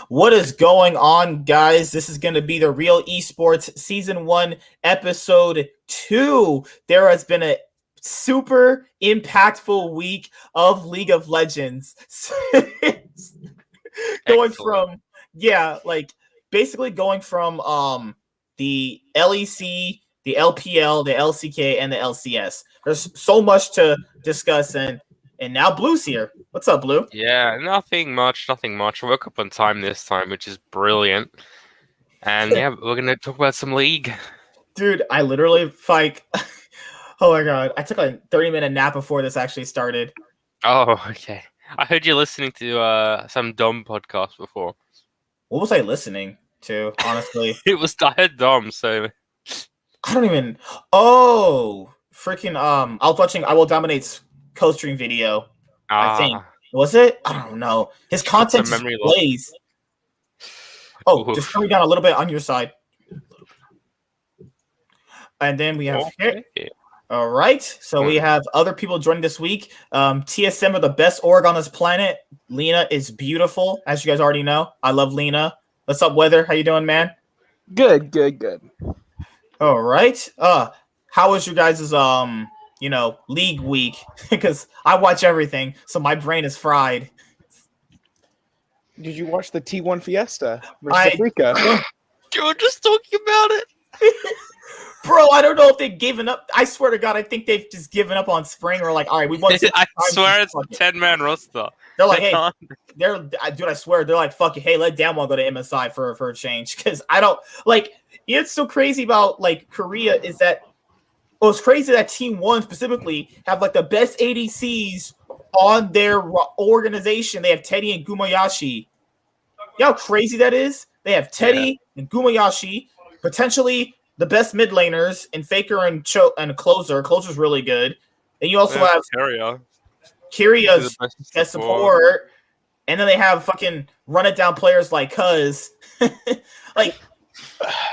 What is going on, guys? This is going to be the Real Esports Season 1, Episode 2. There has been a super impactful week of League of Legends. going from, basically going from the LEC, the LPL, the LCK, and the LCS. There's so much to discuss, and now Blue's here. What's up, Blue? Yeah, nothing much. I woke up on time this time, which is brilliant. And yeah, we're gonna talk about some League. Dude, I literally oh my god, I took a 30-minute nap before this actually started. Oh, okay. I heard you listening to some Dom podcast before. What was I listening to, honestly? I heard Dom, so I don't even. Oh, freaking! I was watching I Will Dominate's co-stream video. I think was it? I don't know. His content just plays. Oh, just coming down a little bit on your side. And then we have all right. So we have other people joining this week. TSM are the best org on this planet. Lena is beautiful, as you guys already know. I love Lena. What's up, Weather? How you doing, man? Good. All right. How was your guys' League week? Because I watch everything, so my brain is fried. Did you watch the T1 Fiesta versus Africa? You were just talking about it. Bro, I don't know if they've given up. I swear to God, I think they've just given up on Spring or like, all right, we won. I swear it's a 10-man roster. They're like, hey, dude, I swear, they're like, fuck it, hey, let Damwon go to MSI for a change. Because I don't, like, it's so crazy about, like, Korea is that, it's crazy that Team 1 specifically have, like, the best ADCs on their organization. They have Teddy and Gumayashi. You know how crazy that is? They have Teddy and Gumayashi, potentially the best mid laners in Faker and Closer. Closer's really good. And you also have Kyrie's best support. And then they have fucking run it down players like Cuz. Like,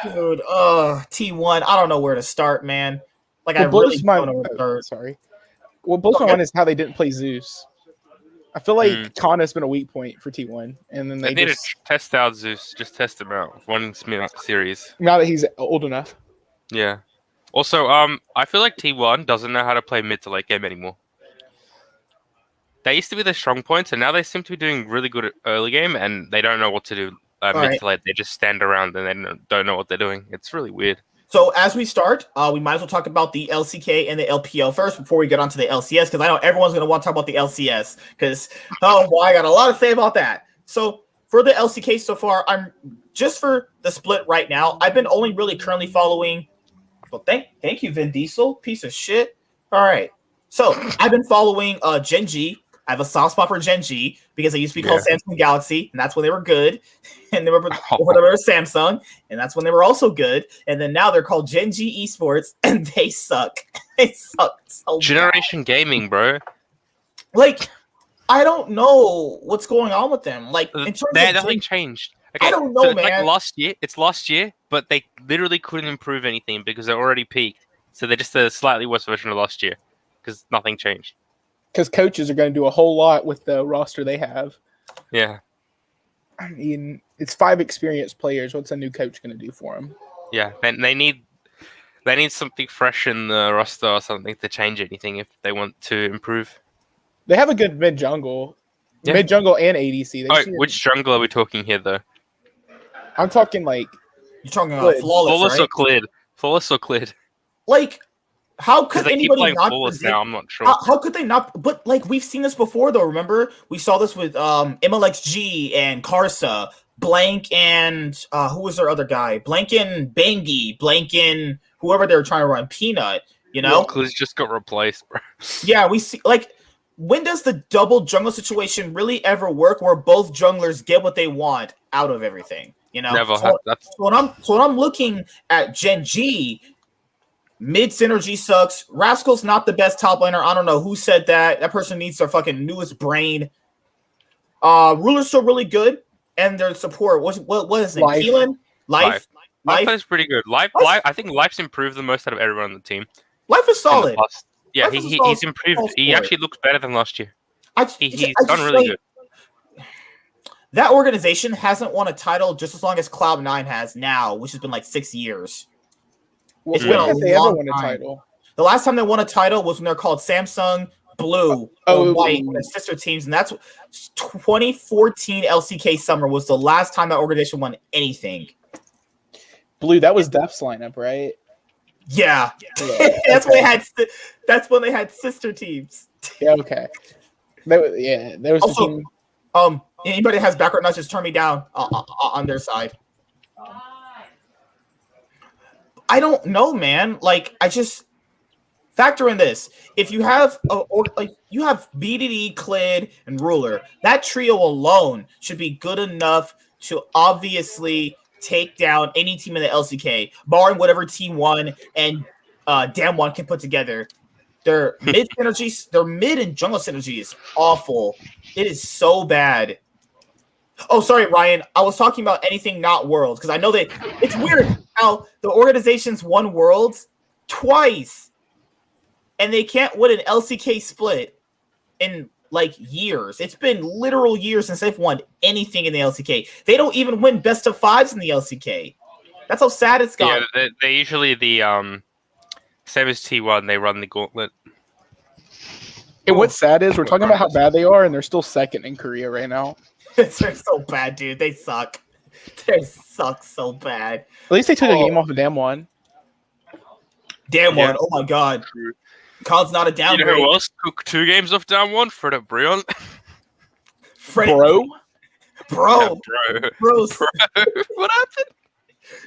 dude, T1, I don't know where to start, man. Like, I really don't know where to start. Sorry. What blows my mind is how they didn't play Zeus. I feel like Kana's been a weak point for T1, and then they need to test out Zeus. Just test him out. One series. Now that he's old enough. Yeah. Also, I feel like T1 doesn't know how to play mid to late game anymore. They used to be the strong points, and now they seem to be doing really good at early game, and they don't know what to do mid to late. They just stand around and they don't know what they're doing. It's really weird. So as we start, we might as well talk about the LCK and the LPL first before we get onto the LCS, because I know everyone's going to want to talk about the LCS, because, oh boy, I got a lot to say about that. So for the LCK so far, I'm just for the split right now, I've been only really currently following, well, thank you, Vin Diesel, piece of shit. All right. So I've been following Gen G. I have a soft spot for Gen G because they used to be called Samsung Galaxy, and that's when they were good. And they were Samsung, and that's when they were also good. And then now they're called Gen G Esports, and they suck. They suck so Generation bad. Gaming, bro. Like, I don't know what's going on with them. Like, in terms of nothing changed. Okay, I don't know, man. It's last year, but they literally couldn't improve anything because they're already peaked. So they're just a slightly worse version of last year because nothing changed. Because coaches are going to do a whole lot with the roster they have. Yeah. I mean, it's 5 experienced players. What's a new coach going to do for them? Yeah, they need something fresh in the roster or something to change anything if they want to improve. They have a good mid jungle, and ADC. Which jungle are we talking here, though? I'm talking like you're talking about flawless, right? Flawless or cleared? Like, how could anybody not flawless now? I'm not sure. How could they not? But like, we've seen this before, though. Remember, we saw this with MLXG and Karsa, Blank, and who was their other guy? Blank and Bangy, Blank and whoever they were trying to run, Peanut. You know, because just got replaced, bro. Yeah, we see. Like, when does the double jungle situation really ever work, where both junglers get what they want out of everything? You know, never. So when I'm looking at Gen G. Mid synergy sucks. Rascal's not the best top laner. I don't know who said that. That person needs their fucking newest brain. Ruler's still really good, and their support. What is his name? Keelan? Life is pretty good. Life. I think Life's improved the most out of everyone on the team. Life is solid. Yeah, he's improved. He actually looks better than last year. He's done really good. that organization hasn't won a title just as long as Cloud9 has now, which has been like 6 years. Well, It's when been have a they ever long won a time. title? The last time they won a title was when they're called Samsung Blue or White, the sister teams, and that's 2014 LCK Summer was the last time that organization won anything. Blue, that was Def's lineup, right? Yeah, Yeah, that's okay. that's when they had sister teams. Yeah, okay. There was Also, the team. Anybody that has background noise, just turn me down on their side. I don't know, man. Like, I just factor in this. If you have you have BDD, Clid, and Ruler, that trio alone should be good enough to obviously take down any team in the LCK, barring whatever T1 and Damwon can put together. Their mid synergies, their mid and jungle synergy is awful. It is so bad. Oh, sorry, Ryan. I was talking about anything not Worlds because I know that it's weird how the organization's won Worlds twice, and they can't win an LCK split in like years. It's been literal years since they've won anything in the LCK. They don't even win best of fives in the LCK. That's how sad it's got. Yeah, they're usually the same as T1. They run the gauntlet. And what's sad is we're talking about how bad they are, and they're still second in Korea right now. They're so bad, dude. They suck. They suck so bad. At least they took a game off of Damwon. Damn Yeah. one. Oh my god. COD's not a You downgrade. know who else took 2 games off down one? Fred Brion. Freddie, Bro, bro. Bro. What happened?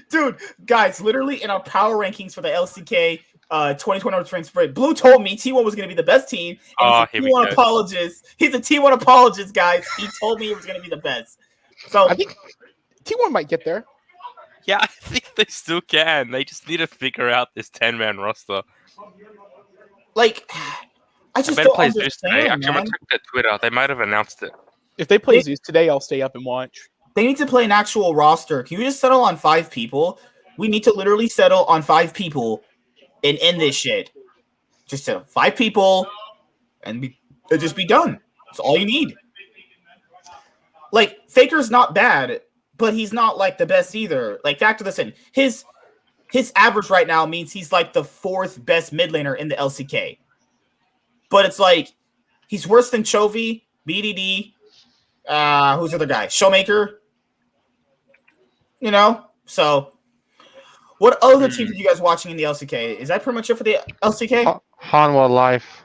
Dude, guys, literally in our power rankings for the LCK 2020 Spring Break, Blue told me T1 was going to be the best team. And he's a T1 apologist. He's a T1 apologist, guys. He told me it was going to be the best. So I think T1 might get there. Yeah, I think they still can. They just need to figure out this 10-man roster. like, I just Ben don't plays Zeus today. understand, Actually, I'm man. gonna check their Twitter. They might have announced it. If they play Zeus today, I'll stay up and watch. They need to play an actual roster. Can you just settle on 5 people? We need to literally settle on 5 people and end this shit. Just 5 people and just be done. That's all you need. Like, Faker's not bad, but he's not like the best either. Like, factor this in. His average right now means he's like the 4th best mid laner in the LCK. But it's like he's worse than Chovy, BDD, who's the other guy? Showmaker. You know? So what other teams are you guys watching in the LCK? Is that pretty much it for the LCK? Hanwha Life.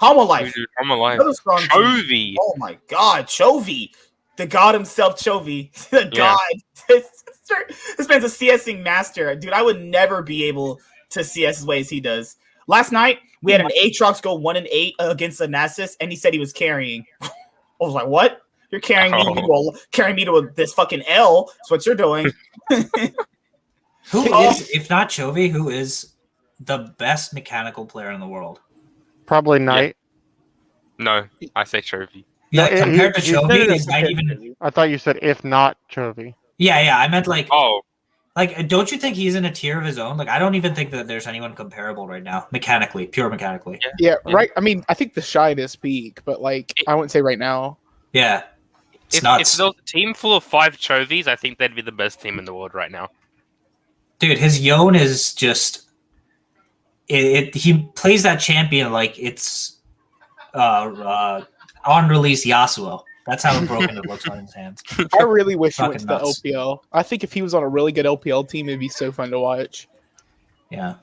Hanwha Life. Dude, I'm alive. Another strong team. Chovy. Oh my god, Chovy. The god himself, Chovy. The Yeah. god. This man's a CSing master. Dude, I would never be able to CS as way as he does. Last night, we had an Aatrox go 1-8 against the Nasus, and he said he was carrying. I was like, what? You're carrying me to this fucking L. That's what you're doing. Who is, if not Chovy, who is the best mechanical player in the world? Probably Knight. No, I say Chovy. Yeah, No, compared to you said Chovy, it they as might compared even. I thought you said if not Chovy. Yeah, I meant like, Oh, don't you think he's in a tier of his own? Like, I don't even think that there's anyone comparable right now, mechanically, pure mechanically. Yeah, right. I mean, I think the Shine is peak, but like I wouldn't say right now. Yeah, it's if nuts, there was a team full of 5 Chovies, I think they'd be the best team in the world right now. dude. His Yone is just. He plays that champion like it's on release Yasuo. That's how broken it looks on his hands. I really wish he went to the Fucking nuts. LPL. I think if he was on a really good LPL team, it'd be so fun to watch. Yeah.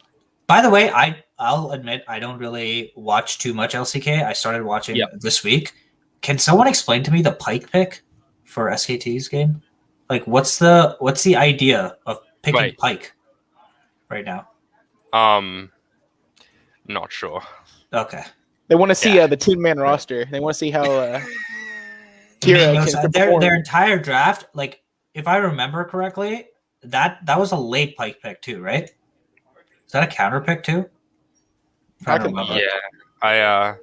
By the way, I'll admit I don't really watch too much LCK. I started watching this week. Can someone explain to me the Pike pick for SKT's game? Like, what's the idea of picking Pike right now? Not sure. Okay. They want to see the 10-man roster. They want to see how Kira can their perform. entire draft, like if I remember correctly, that was a late Pike pick too, right? Is that a counter pick too? I can remember. Yeah,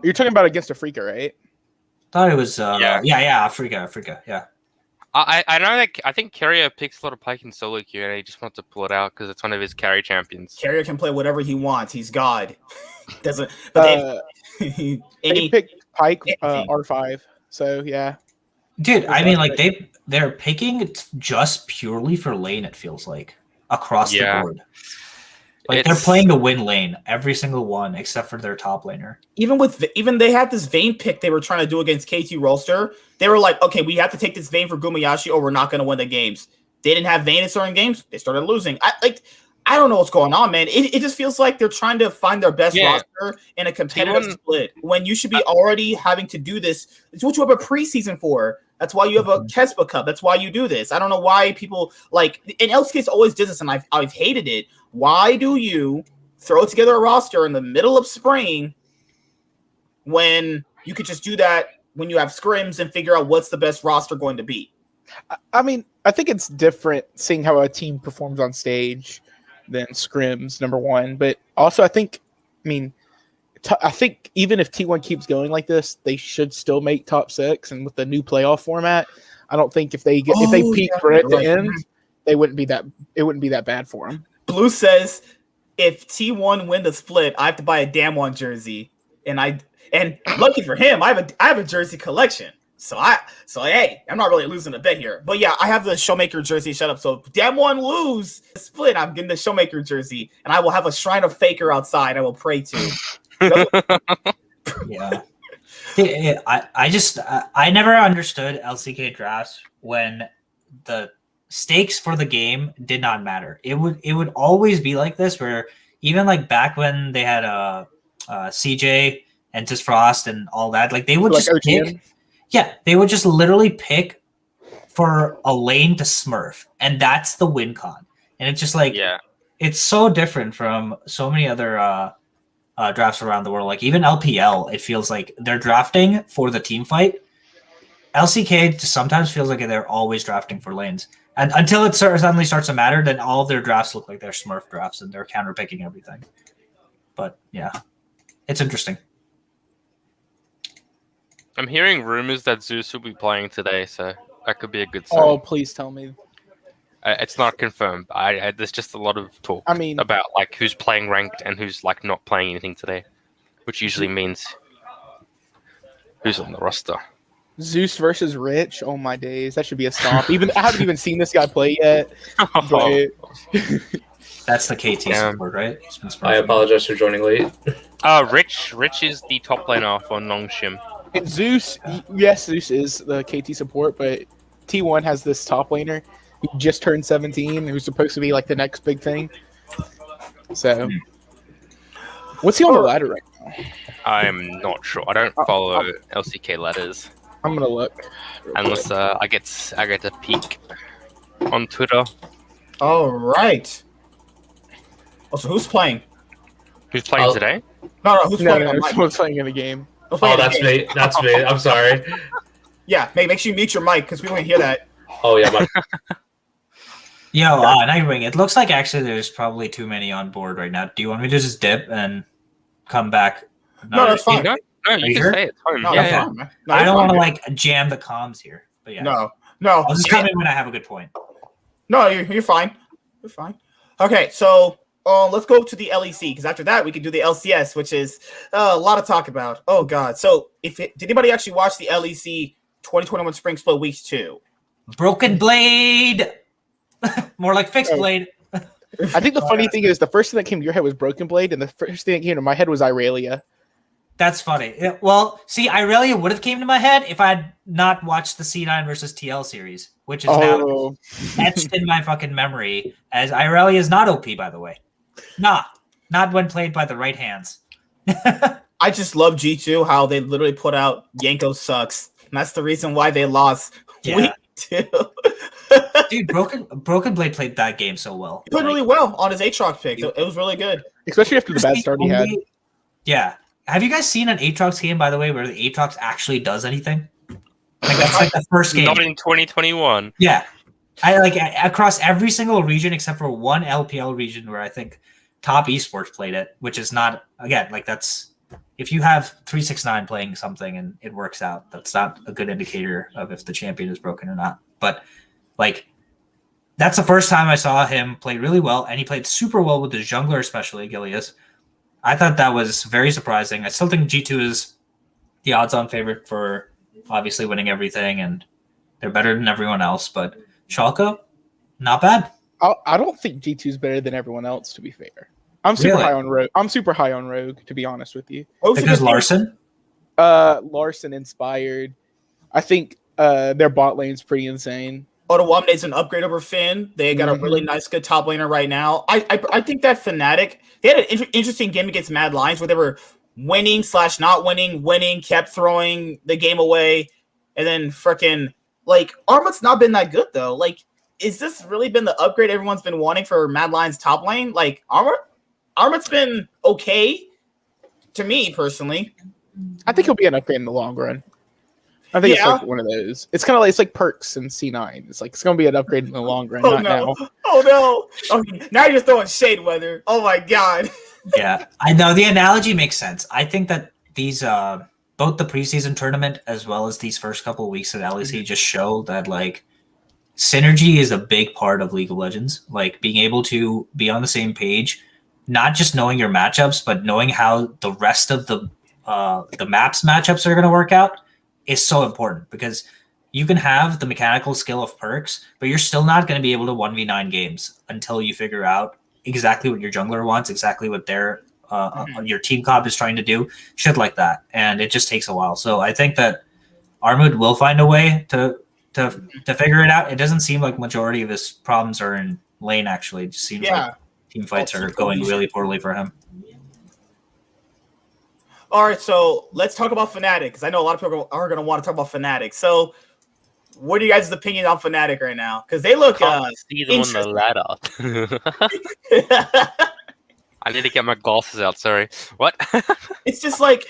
You're talking about against Afrika, right? Thought it was Afrika, yeah. I know that I think Carrier picks a lot of Pike in solo queue, and he just wants to pull it out because it's one of his carry champions. Carrier can play whatever he wants. He's God. Doesn't. But They picked Pike R5, so yeah. Dude, I mean, like they're picking just purely for lane. It feels like across the board. Like they're playing to win lane, every single one except for their top laner. Even they had this Vayne pick they were trying to do against KT Rolster. They were like, okay, we have to take this Vayne for Gumayashi, or we're not going to win the games. They didn't have Vayne in certain games. They started losing. I don't know what's going on, man. It just feels like they're trying to find their best roster in a competitive split when you should be already having to do this. It's what you have a preseason for. That's why you have a Kespa Cup. That's why you do this. I don't know why people and LCS always did this, and I've hated it. Why do you throw together a roster in the middle of spring when you could just do that when you have scrims and figure out what's the best roster going to be? I mean, I think it's different seeing how a team performs on stage than scrims, number one. But also, I think even if T1 keeps going like this, they should still make top 6. And with the new playoff format, I don't think if they peak for it to end, it wouldn't be that bad for them. Blue says, if T1 win the split, I have to buy a Damwon jersey, and lucky for him, I have a jersey collection. So hey, I'm not really losing a bet here. But yeah, I have the Showmaker jersey. Shut up. So if Damwon lose the split, I'm getting the Showmaker jersey, and I will have a shrine of Faker outside I will pray to. Yeah. I never understood LCK drafts when the stakes for the game did not matter. It would always be like this, where even like back when they had CJ and Just Frost and all that, like they would just pick. Yeah, they would just literally pick for a lane to smurf, and that's the win con. And it's just like, it's so different from so many other drafts around the world. Like even LPL, it feels like they're drafting for the team fight. LCK just sometimes feels like they're always drafting for lanes. And until it suddenly starts to matter, then all of their drafts look like they're smurf drafts and they're counter picking everything. But yeah, it's interesting. I'm hearing rumors that Zeus will be playing today, so that could be a good sign. Oh, please tell me. It's not confirmed. There's just a lot of talk about like who's playing ranked and who's like not playing anything today, which usually means who's on the roster. Zeus versus Rich. Oh my days, that should be a stomp. I haven't even seen this guy play yet. But... That's the KT support, right? I apologize for joining late. Rich is the top laner for Nongshim. And Zeus, yes, Zeus is the KT support, but T1 has this top laner who just turned 17, who's supposed to be like the next big thing. So, what's he on the ladder right now? I'm not sure. I don't follow LCK ladders. I'm gonna look. Unless I get a peek on Twitter. All right. Also, who's playing? Who's playing today? No, who's playing? Someone's playing in the game. Oh, that's me. That's me. I'm sorry. Yeah, make sure you mute your mic because we don't hear that. Oh, yeah. Yo, Nightwing, it looks like actually there's probably too many on board right now. Do you want me to just dip and come back? No, that's fine. No, you can stay at home. No, that's fine, man. No, I don't want to like jam the comms here. But yeah. No. I'll just come in when I have a good point. No, you're fine. You're fine. Okay, so let's go to the LEC, because after that we can do the LCS, which is a lot to talk about. Oh god. So did anybody actually watch the LEC 2021 Spring Split Weeks 2? Broken Blade. More like Fixed Blade. I think the funny thing is the first thing that came to your head was Broken Blade, and the first thing that came to my head was Irelia. That's funny. Well, see, Irelia would have came to my head if I had not watched the C9 versus TL series, which is now etched in my fucking memory, as Irelia is not OP, by the way. Nah, not when played by the right hands. I just love G2, how they literally put out Yanko sucks. And that's the reason why they lost week 2. Dude, Broken Blade played that game so well. He played really well on his Aatrox pick. It was really good. Especially after the bad start he had. Yeah. Have you guys seen an Aatrox game, by the way, where the Aatrox actually does anything? Like that's like the first game. Not in 2021. Yeah. I like across every single region except for one LPL region where I think Top Esports played it, which is not, again, like that's, if you have 369 playing something and it works out, that's not a good indicator of if the champion is broken or not. But like, that's the first time I saw him play really well, and he played super well with the jungler, especially Gilius. I thought that was very surprising. I still think G2 is the odds-on favorite for obviously winning everything, and They're better than everyone else, but Schalke, not bad. I don't think G2 is better than everyone else. To be fair, I'm super Really? high on Rogue. I'm super high on Rogue. To be honest with you, Because Larson? Larson inspired. I think their bot lane's pretty insane. Ottawamne's an upgrade over Finn. They got a really nice, good top laner right now. I think that Fnatic, they had an interesting game against Mad Lions where they were winning/not winning, kept throwing the game away, and then freaking like Armut's not been that good though. Like, is this really been the upgrade everyone's been wanting for Mad Lions top lane? Like Armut's been okay to me personally. I think he'll be an upgrade in the long run. I think it's like one of those. It's kind of like it's like Perks in C9. It's like it's gonna be an upgrade in the long run, not now. Oh no! Okay, now you're just throwing shade, Weather. Oh my god. Yeah, I know the analogy makes sense. I think that these both the preseason tournament as well as these first couple of weeks at LEC just show that like synergy is a big part of League of Legends. Like being able to be on the same page, not just knowing your matchups, but knowing how the rest of the map's matchups are going to work out is so important because you can have the mechanical skill of Perks, but you're still not going to be able to 1v9 games until you figure out exactly what your jungler wants, exactly what their your team comp is trying to do, shit like that. And it just takes a while. So I think that Armut will find a way to figure it out. It doesn't seem like majority of his problems are in lane, actually. It just seems like team fights are going really poorly for him. All right, so let's talk about Fnatic because I know a lot of people are going to want to talk about Fnatic. So, what are you guys' opinion on Fnatic right now? Because they look see them on the ladder. I need to get my glasses out. Sorry, what? It's just like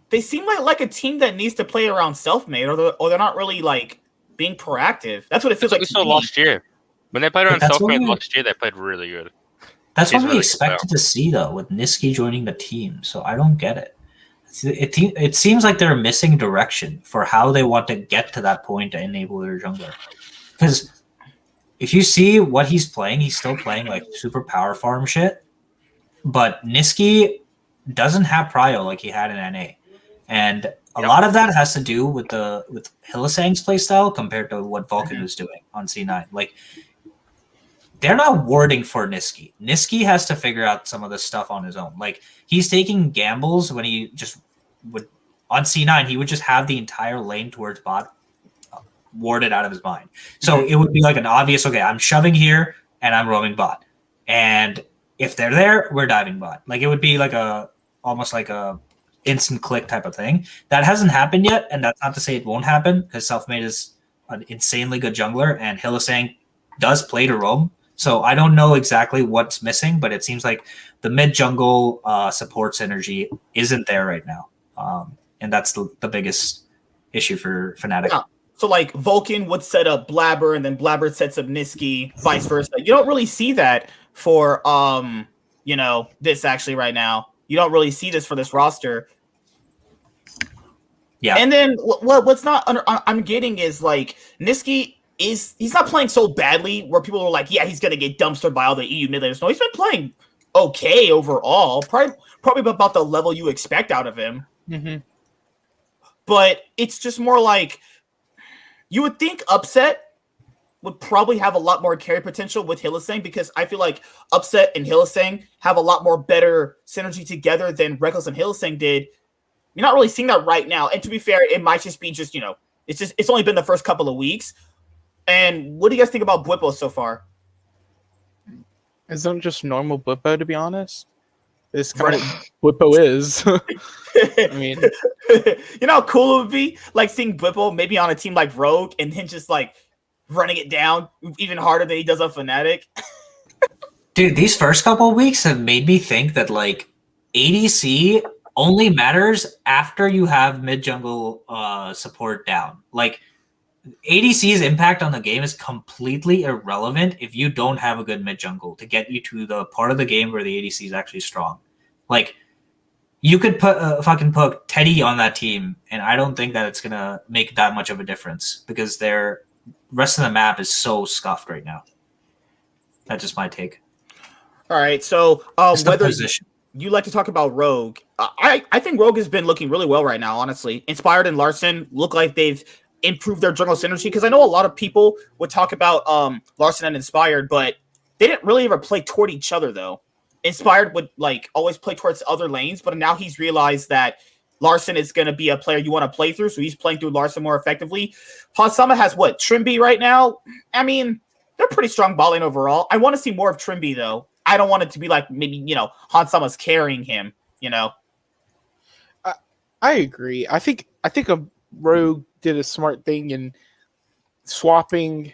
they seem like a team that needs to play around self-made, or they're not really like being proactive. That's what it feels like. We saw last year when they played around self-made last year. They played really good. That's what we expected to see though, with Niski joining the team. So I don't get it. It seems like they're missing direction for how they want to get to that point to enable their jungler. Because if you see what he's playing, he's still playing like super power farm shit. But Niski doesn't have prio like he had in NA. And a lot of that has to do with Hylissang's playstyle compared to what Vulcan was doing on C9. Like, they're not warding for Niski. Niski has to figure out some of this stuff on his own. Like, he's taking gambles when he just would on C9, he would just have the entire lane towards bot warded out of his mind. So it would be like an obvious, okay, I'm shoving here and I'm roaming bot. And if they're there, we're diving bot. Like it would be like almost like a instant click type of thing. That hasn't happened yet, and that's not to say it won't happen because Selfmade is an insanely good jungler and Hylissang does play to roam. So I don't know exactly what's missing, but it seems like the mid jungle support synergy isn't there right now. And that's the biggest this for Fnatic. Yeah. So like Vulcan would set up Blabber and then Blabber sets up Niski, vice versa. You don't really see that for this actually right now. You don't really see this for this roster. Yeah. And then what's not I'm getting is like Niski he's not playing so badly where people are like, yeah, he's gonna get dumpstered by all the EU mid laners. No, he's been playing okay overall. Probably about the level you expect out of him. Mm-hmm. But it's just more like you would think Upset would probably have a lot more carry potential with Hylissang because I feel like Upset and Hylissang have a lot more better synergy together than Reckless and Hylissang did. You're not really seeing that right now. And to be fair, it might just be it's only been the first couple of weeks. And what do you guys think about Bwipo so far? Isn't just normal Bwipo, to be honest? It's kind of what Bwipo is. I mean, you know how cool it would be, like seeing Bwipo maybe on a team like Rogue, and then just like running it down even harder than he does on Fnatic. Dude, these first couple of weeks have made me think that like ADC only matters after you have mid jungle support down. Like ADC's impact on the game is completely irrelevant if you don't have a good mid jungle to get you to the part of the game where the ADC is actually strong. Like you could put Teddy on that team, and I don't think that it's gonna make that much of a difference because their rest of the map is so scuffed right now. That's just my take. All right, so whether position. You like to talk about Rogue, I think Rogue has been looking really well right now. Honestly, Inspired and Larson look like they've improve their jungle synergy? Because I know a lot of people would talk about Larson and Inspired, but they didn't really ever play toward each other though. Inspired would like always play towards other lanes, but now he's realized that Larson is going to be a player you want to play through, so he's playing through Larson more effectively. Hansama has what? Trimby right now? I mean, they're pretty strong ball lane overall. I want to see more of Trimby though. I don't want it to be like maybe, Hansama's carrying him, I agree. I think a Rogue did a smart thing in swapping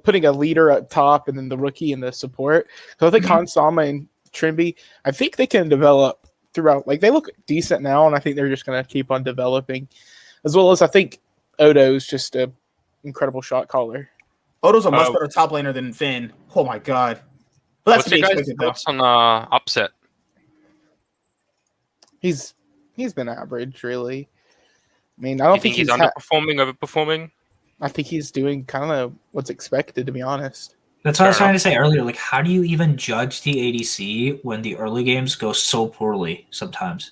putting a leader up top and then the rookie and the support. So I think Hansama and Trimby, I think they can develop throughout. Like they look decent now, and I think they're just going to keep on developing. As well as I think Odo's just an incredible shot caller. Odo's a much better top laner than Finn. Oh my god. But that's what's your guys' thoughts on Upset? He's been average, really. I mean, I don't think he's underperforming, overperforming. I think he's doing kind of what's expected, to be honest. That's what I was trying to say earlier. Like, how do you even judge the ADC when the early games go so poorly sometimes?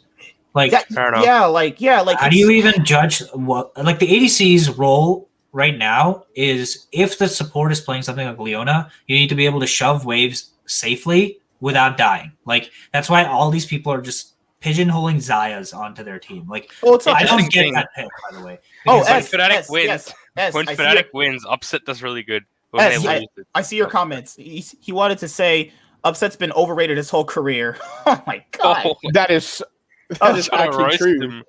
Like, how do you even judge what? Like, the ADC's role right now is if the support is playing something like Leona, you need to be able to shove waves safely without dying. Like, that's why all these people are just pigeonholing Zayas onto their team. Like, I don't get that pick, by the way. When Fnatic wins, when Fnatic wins, Upset does really good. I see your comments. He wanted to say Upset's been overrated his whole career. Oh my god, that is actually true.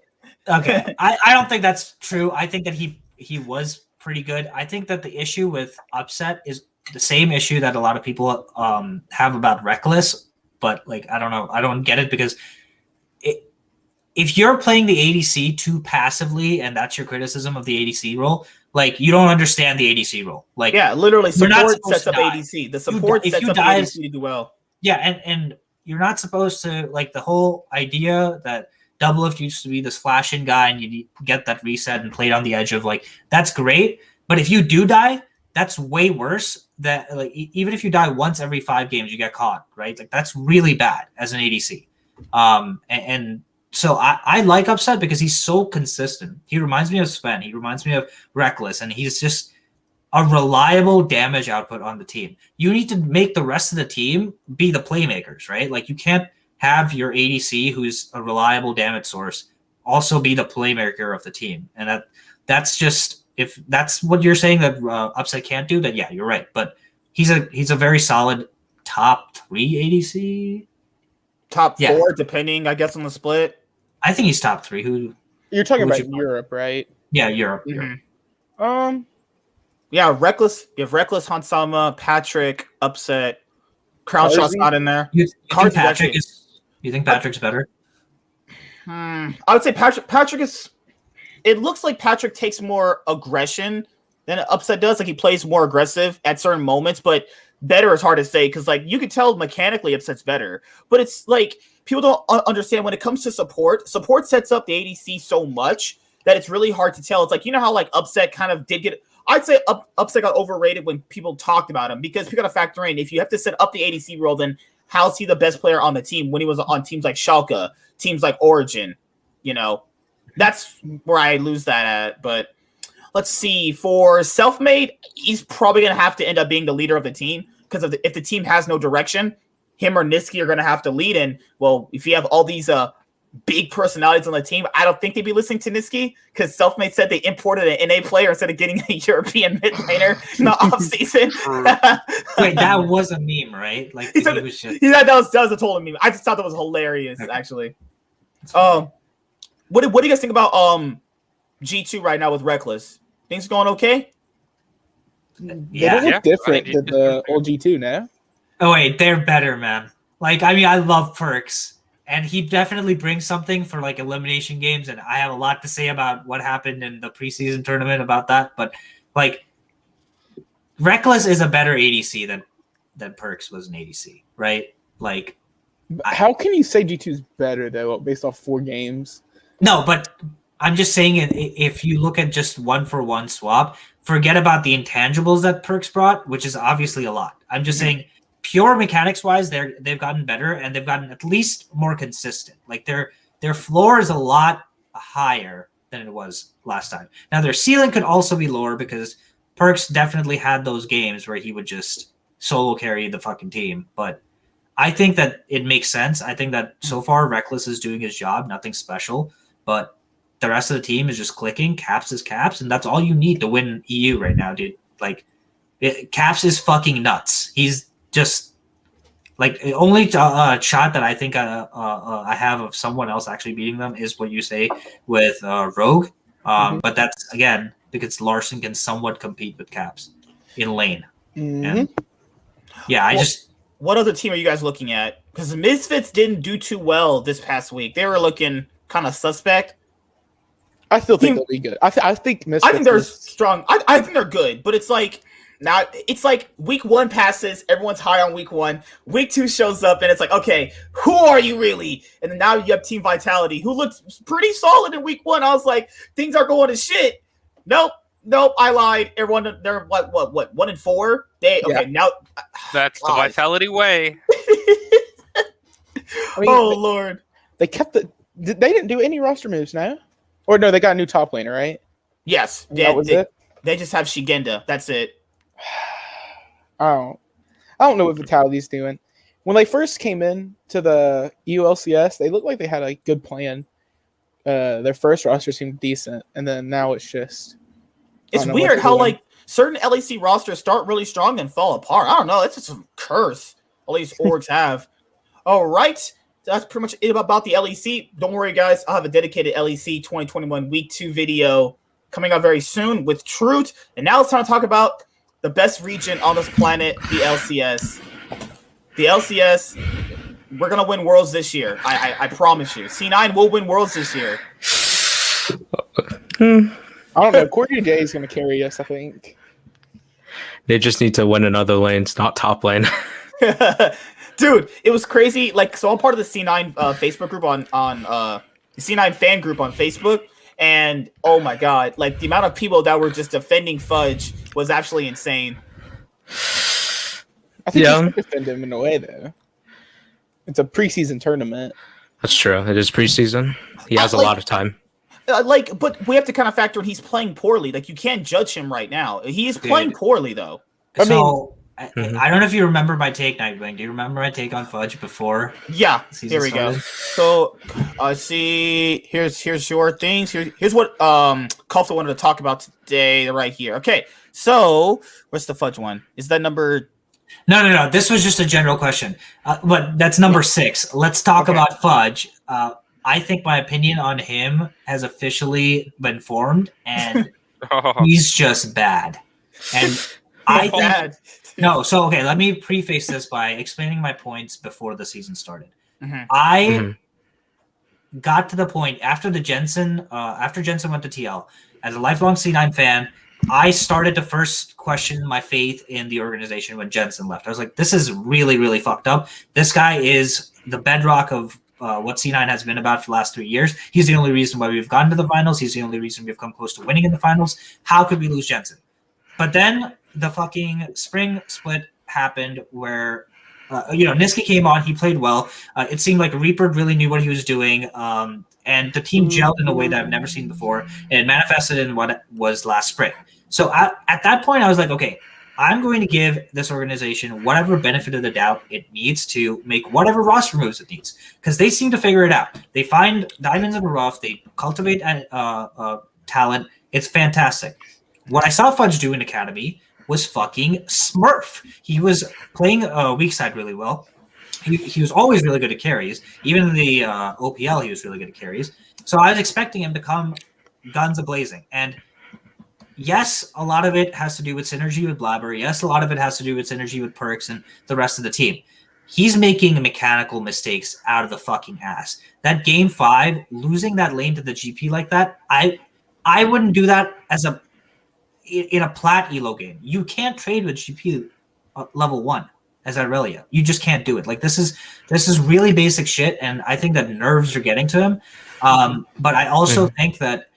Okay, I don't think that's true. I think that he was pretty good. I think that the issue with Upset is the same issue that a lot of people have about Reckless, but like I don't know, I don't get it because if you're playing the ADC too passively and that's your criticism of the ADC role, like you don't understand the ADC role. Like literally support sets up ADC. The support sets up ADC to do well. Yeah, and you're not supposed to like the whole idea that Doublelift used to be this flash-in guy and you get that reset and played on the edge of like that's great, but if you do die, that's way worse. That like even if you die once every 5 games, you get caught, right? Like that's really bad as an ADC. And so I like Upset because he's so consistent. He reminds me of Sven. He reminds me of Reckless, and he's just a reliable damage output on the team. You need to make the rest of the team be the playmakers, right? Like you can't have your ADC, who's a reliable damage source, also be the playmaker of the team. And that's just if that's what you're saying that Upset can't do, then yeah, you're right. But he's a very solid top 3 ADC. Top 4, depending, I guess, on the split. I think he's top 3. Who you're talking about Europe, right? Yeah, Europe. Mm-hmm. Yeah, Reckless. You have Reckless, Hansama, Patrick, Upset, Crown Shot's not in there. You think Patrick's better? I would say Patrick is. It looks like Patrick takes more aggression than Upset does. Like he plays more aggressive at certain moments, but better is hard to say because like you could tell mechanically Upset's better, but it's like people don't understand when it comes to support. Support sets up the ADC so much that it's really hard to tell. It's like how like Upset kind of did get. I'd say Upset got overrated when people talked about him because you got to factor in if you have to set up the ADC role, then how's he the best player on the team when he was on teams like Schalke, teams like Origin? That's where I lose that at. But let's see, for Selfmade, he's probably going to have to end up being the leader of the team because if the team has no direction, him or Niski are going to have to lead. And, well, if you have all these big personalities on the team, I don't think they'd be listening to Niski because Selfmade said they imported an NA player instead of getting a European mid laner in the offseason. Wait, that was a meme, right? Like, he was just... that was a total meme. I just thought that was hilarious, actually. What do you guys think about G2 right now with Reckless? Things going okay? They don't look different than the old G2 now. Oh wait, they're better, man. Like, I mean, I love Perks, and he definitely brings something for like elimination games, and I have a lot to say about what happened in the preseason tournament about that. But like, Reckless is a better ADC than Perks was an ADC, right? Like, how can you say G2 is better though, based off 4 games? No, but I'm just saying if you look at just 1-for-1 swap, forget about the intangibles that Perks brought, which is obviously a lot. I'm just saying pure mechanics wise, they've gotten better and they've gotten at least more consistent. Like their floor is a lot higher than it was last time. Now their ceiling could also be lower because Perks definitely had those games where he would just solo carry the fucking team. But I think that it makes sense. I think that so far Reckless is doing his job, nothing special, but the rest of the team is just clicking. Caps is Caps, and that's all you need to win EU right now, dude. Like, Caps is fucking nuts. He's just like the only shot that I think I have of someone else actually beating them is what you say with Rogue. But that's again because Larson can somewhat compete with Caps in lane. And yeah, What other team are you guys looking at? Because the Misfits didn't do too well this past week. They were looking kind of suspect. I still think they'll be good. I think Misfits. I think they're strong. I think they're good, but it's like now it's like week 1 passes, everyone's high on week 1. Week 2 shows up, and it's like, okay, who are you really? And then now you have Team Vitality, who looked pretty solid in week 1. I was like, things are going to shit. Nope, I lied. Everyone, they're what 1-4. Now That's the Vitality way. I mean, Lord, they kept they didn't do any roster moves now. Or no, they got a new top laner, right? yes, That was it. They just have Shigenda. That's it. I don't know what Vitality's doing. When they first came in to the ULCS, they looked like they had a good plan. Their first roster seemed decent, and then now it's just. It's weird how like certain LEC rosters start really strong and fall apart. I don't know. It's just a curse all these orgs have. All right. That's pretty much it about the LEC. Don't worry, guys. I'll have a dedicated LEC 2021 Week 2 video coming out very soon with Truth. And now it's time to talk about the best region on this planet, the LCS. The LCS, we're going to win Worlds this year. I promise you. C9 will win Worlds this year. I don't know. Cordy J is going to carry us, I think. They just need to win in other lanes, not top lane. Dude, it was crazy. Like, so I'm part of the C9 Facebook group on the C9 fan group on Facebook, and oh my god, like the amount of people that were just defending Fudge was actually insane. I think you should defend him in a way, though. It's a preseason tournament. That's true. It is preseason. He has a lot of time. But we have to kind of factor in he's playing poorly. Like, you can't judge him right now. He is playing poorly, though. I mean. I don't know if you remember my take, Nightwing. Do you remember my take on Fudge before? Yeah, here we go. So, see, here's your things. Here's what Kofta wanted to talk about today, right here. Okay, so what's the Fudge one? Is that number? No. This was just a general question, but that's number 6. Let's talk about Fudge. I think my opinion on him has officially been formed, and he's just bad. And I think. No, so okay, let me preface this by explaining my points before the season started. I got to the point after Jensen went to TL. As a lifelong C9 fan, I started to first question my faith in the organization when Jensen left. I was like, this is really, really fucked up. This guy is the bedrock of what C9 has been about for the last 3 years. He's the only reason why we've gotten to the finals. He's the only reason we've come close to winning in the finals. How could we lose Jensen? But then the fucking spring split happened where, Niski came on. He played well. It seemed like Reaper really knew what he was doing. And the team gelled in a way that I've never seen before. And it manifested in what was last spring. So at that point, I was like, okay, I'm going to give this organization whatever benefit of the doubt it needs to make whatever roster moves it needs. Because they seem to figure it out. They find diamonds in the rough. They cultivate talent. It's fantastic. What I saw Fudge do in Academy was fucking smurf. He was playing weak side really well. He was always really good at carries. Even in the OPL, he was really good at carries. So I was expecting him to come guns a-blazing. And yes, a lot of it has to do with synergy with Blabber. Yes, a lot of it has to do with synergy with Perks and the rest of the team. He's making mechanical mistakes out of the fucking ass. That game 5, losing that lane to the GP like that, I wouldn't do that in a plat elo game. You can't trade with GP level 1 as Irelia. You just can't do it. Like, this is really basic shit, and I think that nerves are getting to him. But I also think that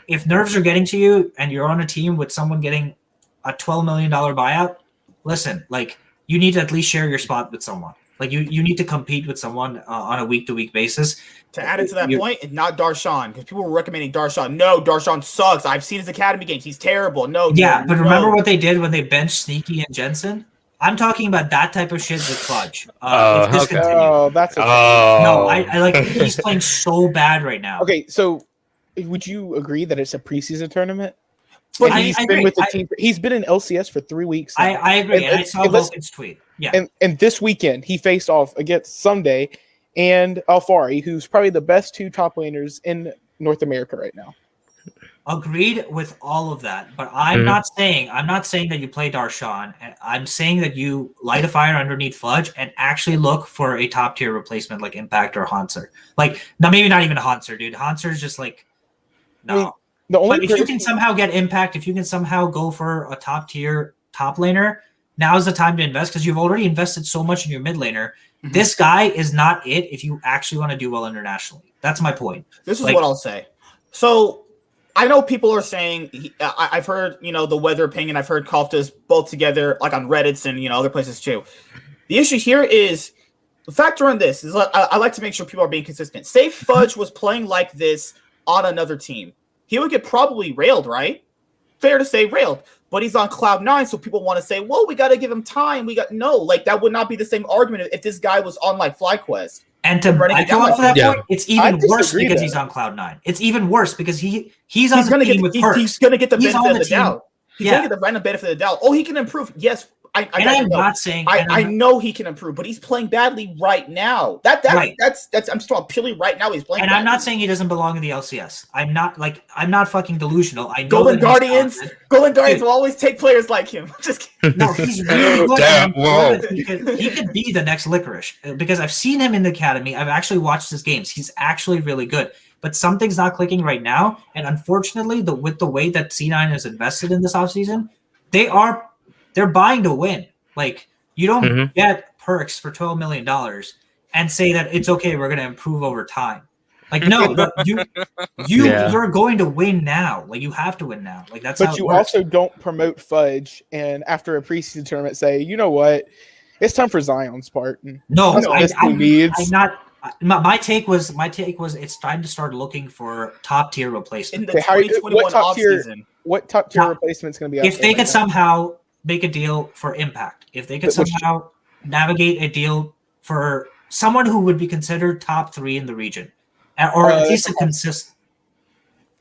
if nerves are getting to you and you're on a team with someone getting a $12 million buyout, listen, like, you need to at least share your spot with someone. Like you need to compete with someone on a week-to-week basis. To add it to that point, and not Darshan, because people were recommending Darshan. No, Darshan sucks. I've seen his academy games. He's terrible. No, Yeah, dude, but no. remember what they did when they benched Sneaky and Jensen? I'm talking about that type of shit with Fudge. If this okay. continues. Oh, that's okay. No, I like he's playing so bad right now. Okay, so would you agree that it's a preseason tournament? But And he's I been agree. with the team. He's been in LCS for 3 weeks. now. I agree, and I saw let's- Vulcan's tweet. Yeah, And this weekend, he faced off against Someday and Alfari, who's probably the best 2 top laners in North America right now. agreed with all of that. But I'm not saying that you play Darshan. I'm saying that you light a fire underneath Fudge and actually look for a top tier replacement like Impact or Hanser. Like, now maybe not even a Hanser, dude. Hanser's just like no. I mean, the only But if you person- can somehow get Impact, if you can somehow go for a top tier top laner, now's the time to invest because you've already invested so much in your mid laner. Mhm. This guy is not it if you actually want to do well internationally. That's my point. This is Like- what I'll say. So I know people are saying I've heard the weather opinion. I've heard Koftas both together, like on Reddit's and other places too. The issue here is the factor on this is I like to make sure people are being consistent. Say Fudge was playing like this on another team, he would get probably railed, right? Fair to say railed. But he's on Cloud9, so people want to say, well, we got to give him time. That would not be the same argument if this guy was on like FlyQuest. And to Running it go down off like that that. point, it's I even worse disagree, because though. he's on Cloud9. It's even worse because he's on He's the gonna team get with he's, perks. he's gonna get the He's benefit on of the the team. doubt. He's Yeah. gonna get the random benefit of the doubt. Oh, he can improve. Yes, I And I'm know. not saying I know he can improve, but he's playing badly right now. That's Right. I'm still purely right now. He's playing. and I'm badly. not saying he doesn't belong in the LCS. I'm not fucking delusional. I know Golden that he's Guardians. talented. Golden Guardians Dude. will always take players like him. Just kidding. No, he's really good. Damn, and I'm whoa. sure that he could be the next Licorice because I've seen him in the academy. I've actually watched his games. He's actually really good. But something's not clicking right now. And unfortunately, with the way that C9 is invested in this offseason, they're buying to win. Like, you don't get perks for $12 million and say that it's okay, we're gonna improve over time. Like, no, you're going to win now. Like, you have to win now. Like, that's how But it you works. also don't promote Fudge, and after a preseason tournament, say, you know what, it's time for Zion's part. And No, that's what this team needs. I'm not. My take was it's time to start looking for top tier replacement. In the Okay, 2021 what top tier- offseason. What top tier Now, replacement's going to be out If there they right could now? somehow make a deal for Impact, if they could But which- somehow navigate a deal for someone who would be considered top 3 in the region, or at least a consistent.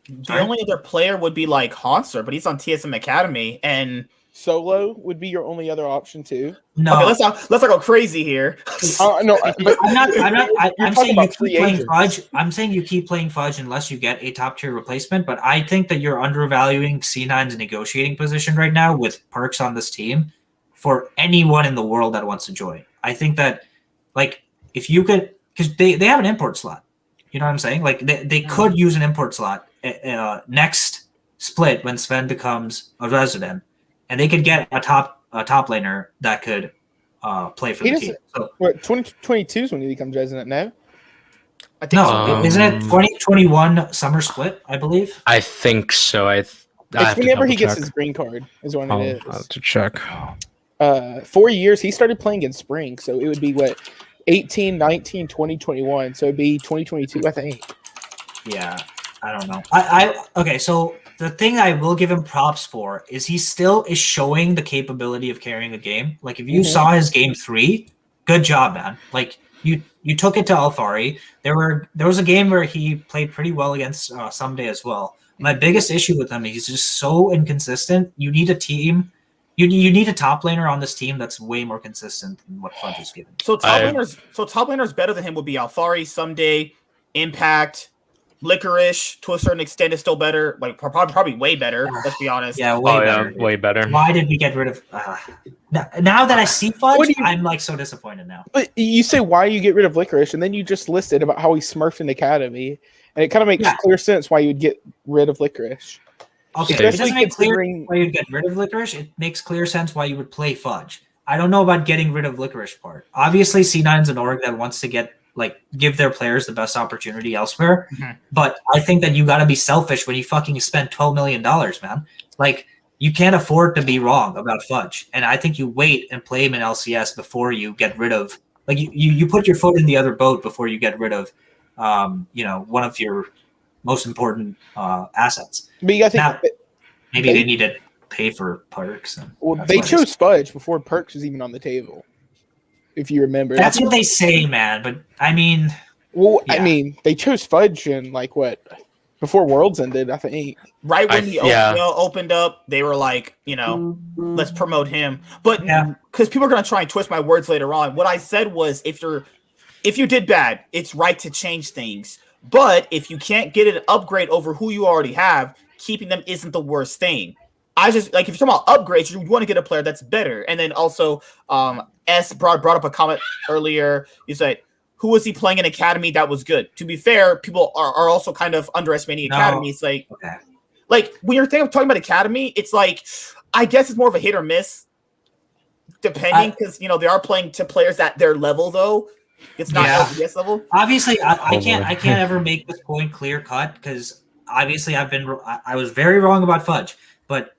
The only other player would be like Hanser, but he's on TSM Academy. And Solo would be your only other option too. No, okay, let's not go crazy here. No, but I'm not. You're I'm talking saying you about keep free playing agents. Fudge. I'm saying you keep playing Fudge unless you get a top tier replacement. But I think that you're undervaluing C9's negotiating position right now with perks on this team for anyone in the world that wants to join. I think that, like, if you could, because they have an import slot. You know what I'm saying? Like, they could use an import slot next split when Sven becomes a resident, and they could get a top laner that could play for He the team. doesn't- So, what 2022 is when he becomes resident now. I think so. no, isn't it 2021 summer split? I believe. I think so. I It's have to whenever he double gets check. his green card is when I'll it have is. to check. 4 years. He started playing in spring, so it would be what 18, 19, 20, 21. So it'd be 2022, I think. Yeah, I don't know. Okay. So the thing I will give him props for is he still is showing the capability of carrying a game. Like, if you saw his game 3, good job, man. Like, you took it to Alfari. There was a game where he played pretty well against Someday as well. My biggest issue with him, he's just so inconsistent. You need a team. You need a top laner on this team that's way more consistent than what Fudge is given. So top laners better than him would be Alfari, Someday, Impact, Licorice to a certain extent is still better. Like probably way better. Let's be honest. Yeah, way Oh better. yeah, way better. Why did we get rid of? Now that I see Fudge, What do you- I'm like so disappointed now. But you say why you get rid of Licorice, and then you just listed about how he smurfed in the academy, and it kind of makes Yeah. clear sense why you'd get rid of Licorice. Okay, Especially it doesn't make clear considering- why you'd get rid of Licorice. It makes clear sense why you would play Fudge. I don't know about getting rid of Licorice part. Obviously, C9's an org that wants to give their players the best opportunity elsewhere. Mhm. But I think that you got to be selfish when you fucking spend $12 million, man. Like, you can't afford to be wrong about Fudge. And I think you wait and play him in LCS before you get rid of Like you put your foot in the other boat before you get rid of, one of your most important assets. But you got to think Now, maybe they need to pay for perks. And they chose Fudge before Perks was even on the table. If you remember, that's what they say, man. But I mean, they chose Fudge in before Worlds ended, I think. Right when the OPL opened up, they were like, let's promote him. But because people are going to try and twist my words later on, what I said was if you did bad, it's right to change things. But if you can't get an upgrade over who you already have, keeping them isn't the worst thing. I just if you're talking about upgrades, you want to get a player that's better. And then also, S brought up a comment earlier. You said, who was he playing in Academy that was good? To be fair, people are also kind of underestimating Academy. It's like when you're talking about Academy, it's like I guess it's more of a hit or miss, depending because they are playing to players at their level though. It's not LCS level. Obviously, I can't ever make this point clear cut because obviously I was very wrong about Fudge, but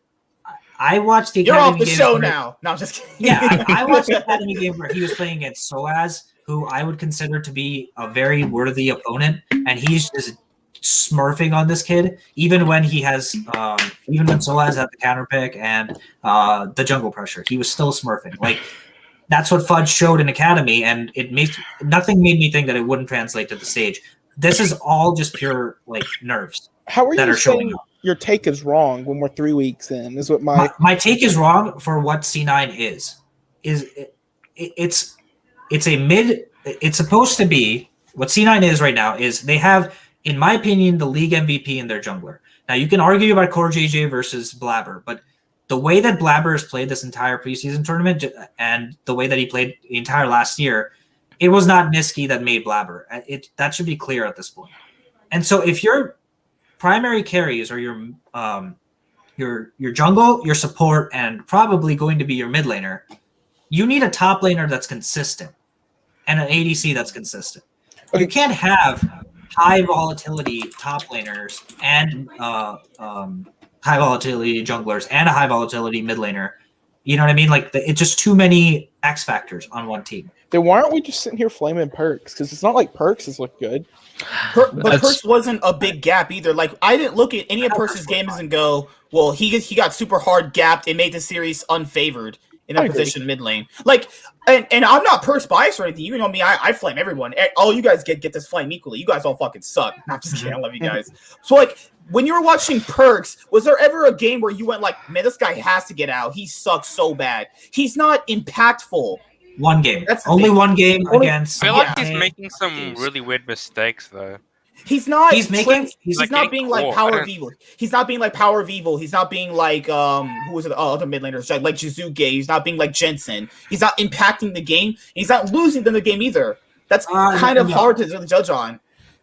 I watched the Academy You're off the game show now. No, I'm just kidding. Yeah, I watched the Academy game where he was playing against Soaz, who I would consider to be a very worthy opponent, and he's just smurfing on this kid, even when he has, even when Soaz had the counter pick and the jungle pressure, he was still smurfing. Like that's what Fudge showed in Academy, and nothing made me think that it wouldn't translate to the stage. This is all just pure nerves. How are that you are showing up. Your take is wrong when we're 3 weeks in? Is what my take is wrong for what C9 is. It's a mid. It's supposed to be what C9 is right now. Is they have, in my opinion, the league MVP in their jungler. Now you can argue about Core JJ versus Blabber, but the way that Blabber has played this entire preseason tournament and the way that he played the entire last year, it was not Niski that made Blabber. That should be clear at this point. And so if your primary carries are your jungle, your support, and probably going to be your mid laner, you need a top laner that's consistent and an ADC that's consistent. You can't have high volatility top laners and high volatility junglers and a high volatility mid laner. You know what I mean? It's just too many X factors on one team. Then why aren't we just sitting here flaming Perks? Because it's not like Perks has looked good. But Perks wasn't a big gap either. Like I didn't look at any of Perks' games and go, well, he got super hard gapped and made the series unfavored in that position mid lane. And I'm not Perks biased or anything. You know me, I flame everyone. All you guys get this flame equally. You guys all fucking suck. No, I'm just kidding. I love you guys. So when you were watching Perks, was there ever a game where you went man, this guy has to get out. He sucks so bad. He's not impactful. One game. That's only one game against. I feel like he's making some really weird mistakes though. He's not. He's not being like Power of Evil. He's not being like Power of Evil. He's not being like who was it? Other mid laners like Jizuke. He's not being like Jensen. He's not impacting the game. He's not losing them the game either. That's kind of hard to judge on.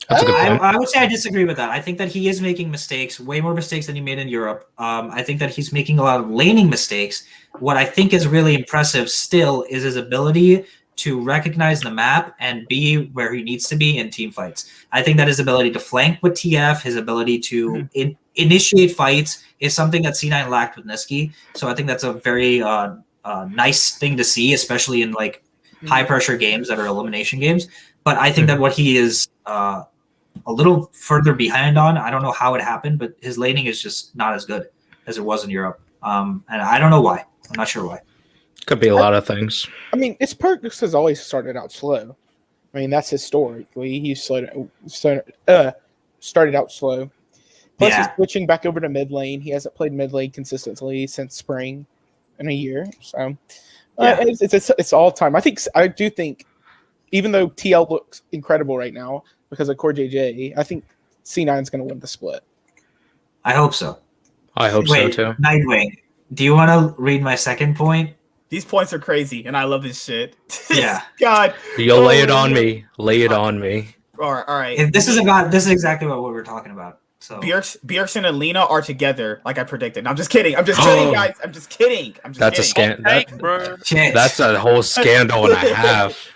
I would say I disagree with that. I think that he is making mistakes, way more mistakes than he made in Europe. I think that he's making a lot of laning mistakes. What I think is really impressive still is his ability to recognize the map and be where he needs to be in team fights. I think that his ability to flank with TF, his ability to initiate fights is something that C9 lacked with Niski. So I think that's a very nice thing to see, especially in high pressure games that are elimination games. But I think that what he is a little further behind on, I don't know how it happened, but his laning is just not as good as it was in Europe. And I don't know why. I'm not sure why. Could be a lot of things. I mean, his Perks has always started out slow. I mean, that's historically. He started out slow. Plus, he's switching back over to mid lane. He hasn't played mid lane consistently since spring in a year. So it's all time. I do think, even though TL looks incredible right now because of Core JJ, I think C9 is going to win the split. I hope so. I hope so too. Nightwing, do you want to read my second point? These points are crazy, and I love this shit. Yeah. God. You'll lay it on me. Lay it on me. All right. This is exactly what we were talking about. So Bjergsen and Lena are together, like I predicted. No, I'm just kidding. I'm just kidding, guys. I'm just kidding. That's kidding. a scandal. That's a whole scandal and a half.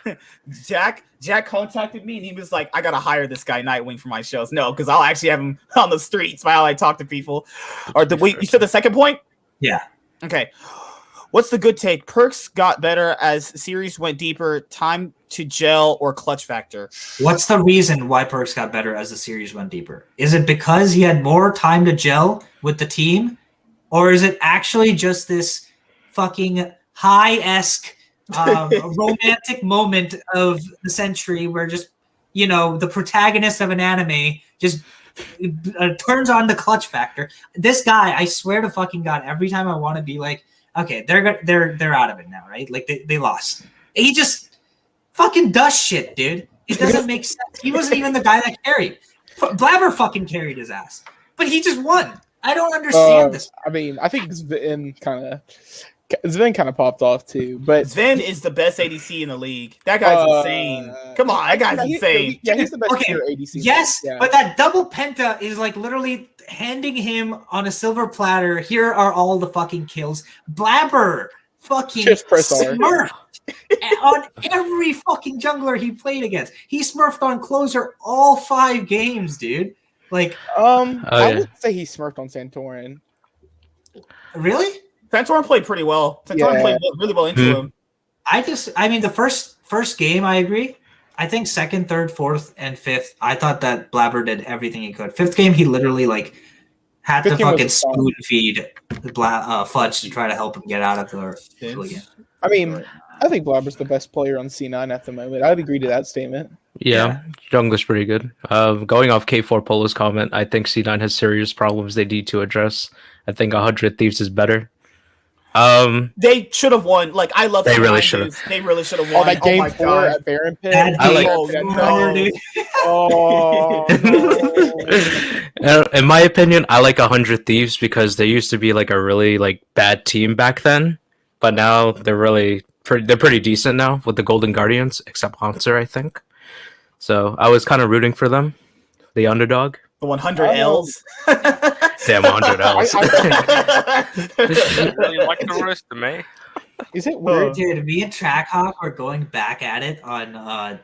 Jack contacted me and he was like, I gotta hire this guy Nightwing for my shows. No, because I'll actually have him on the streets while I talk to people. Or you said the second point? Yeah. Okay. What's the good take? Perks got better as series went deeper. Time to gel or clutch factor. What's the reason why Perks got better as the series went deeper? Is it because he had more time to gel with the team? Or is it actually just this fucking high-esque romantic moment of the century where just, the protagonist of an anime just turns on the clutch factor? This guy, I swear to fucking God, every time I want to be like, okay, they're out of it now, right? Like they lost. He just fucking does shit, dude. It doesn't make sense. He wasn't even the guy that carried. Blabber fucking carried his ass, but he just won. I don't understand this. I mean, I think Sven kind of popped off too, but Sven is the best ADC in the league. That guy's insane. Come on, that guy's insane. He's the best Okay, pure ADC. Yes, Yeah. but that double penta is like literally handing him on a silver platter. Here are all the fucking kills. Blabber fucking Just press R. smurfed on every fucking jungler he played against. He smurfed on closer all 5 games, dude. Like, I would say he smurfed on Santorin. really? Santorin played pretty well. Santorin played really well into him. I mean, the first game, I agree. I think second, third, fourth, and fifth, I thought that Blabber did everything he could. Fifth game, he literally had to fucking spoon feed Fudge to try to help him get out of the game. I mean, I think Blabber's the best player on C9 at the moment. I'd agree to that statement. Yeah, jungler's pretty good. Going off K4 Polo's comment, I think C9 has serious problems they need to address. I think 100 Thieves is better. They should have won. Like, I love. They really should have. They really should have won. Oh, that game my 4 God. at Baron Pit. In my opinion, I like 100 Thieves because they used to be like a really bad team back then, but now they're pretty decent now with the Golden Guardians, except Hanser, I think. So I was kind of rooting for them, the underdog. The 100 L's. Damn, 100 L's. Really like the rest of me. Is it weird? Dude, me and Trackhawk were going back at it on The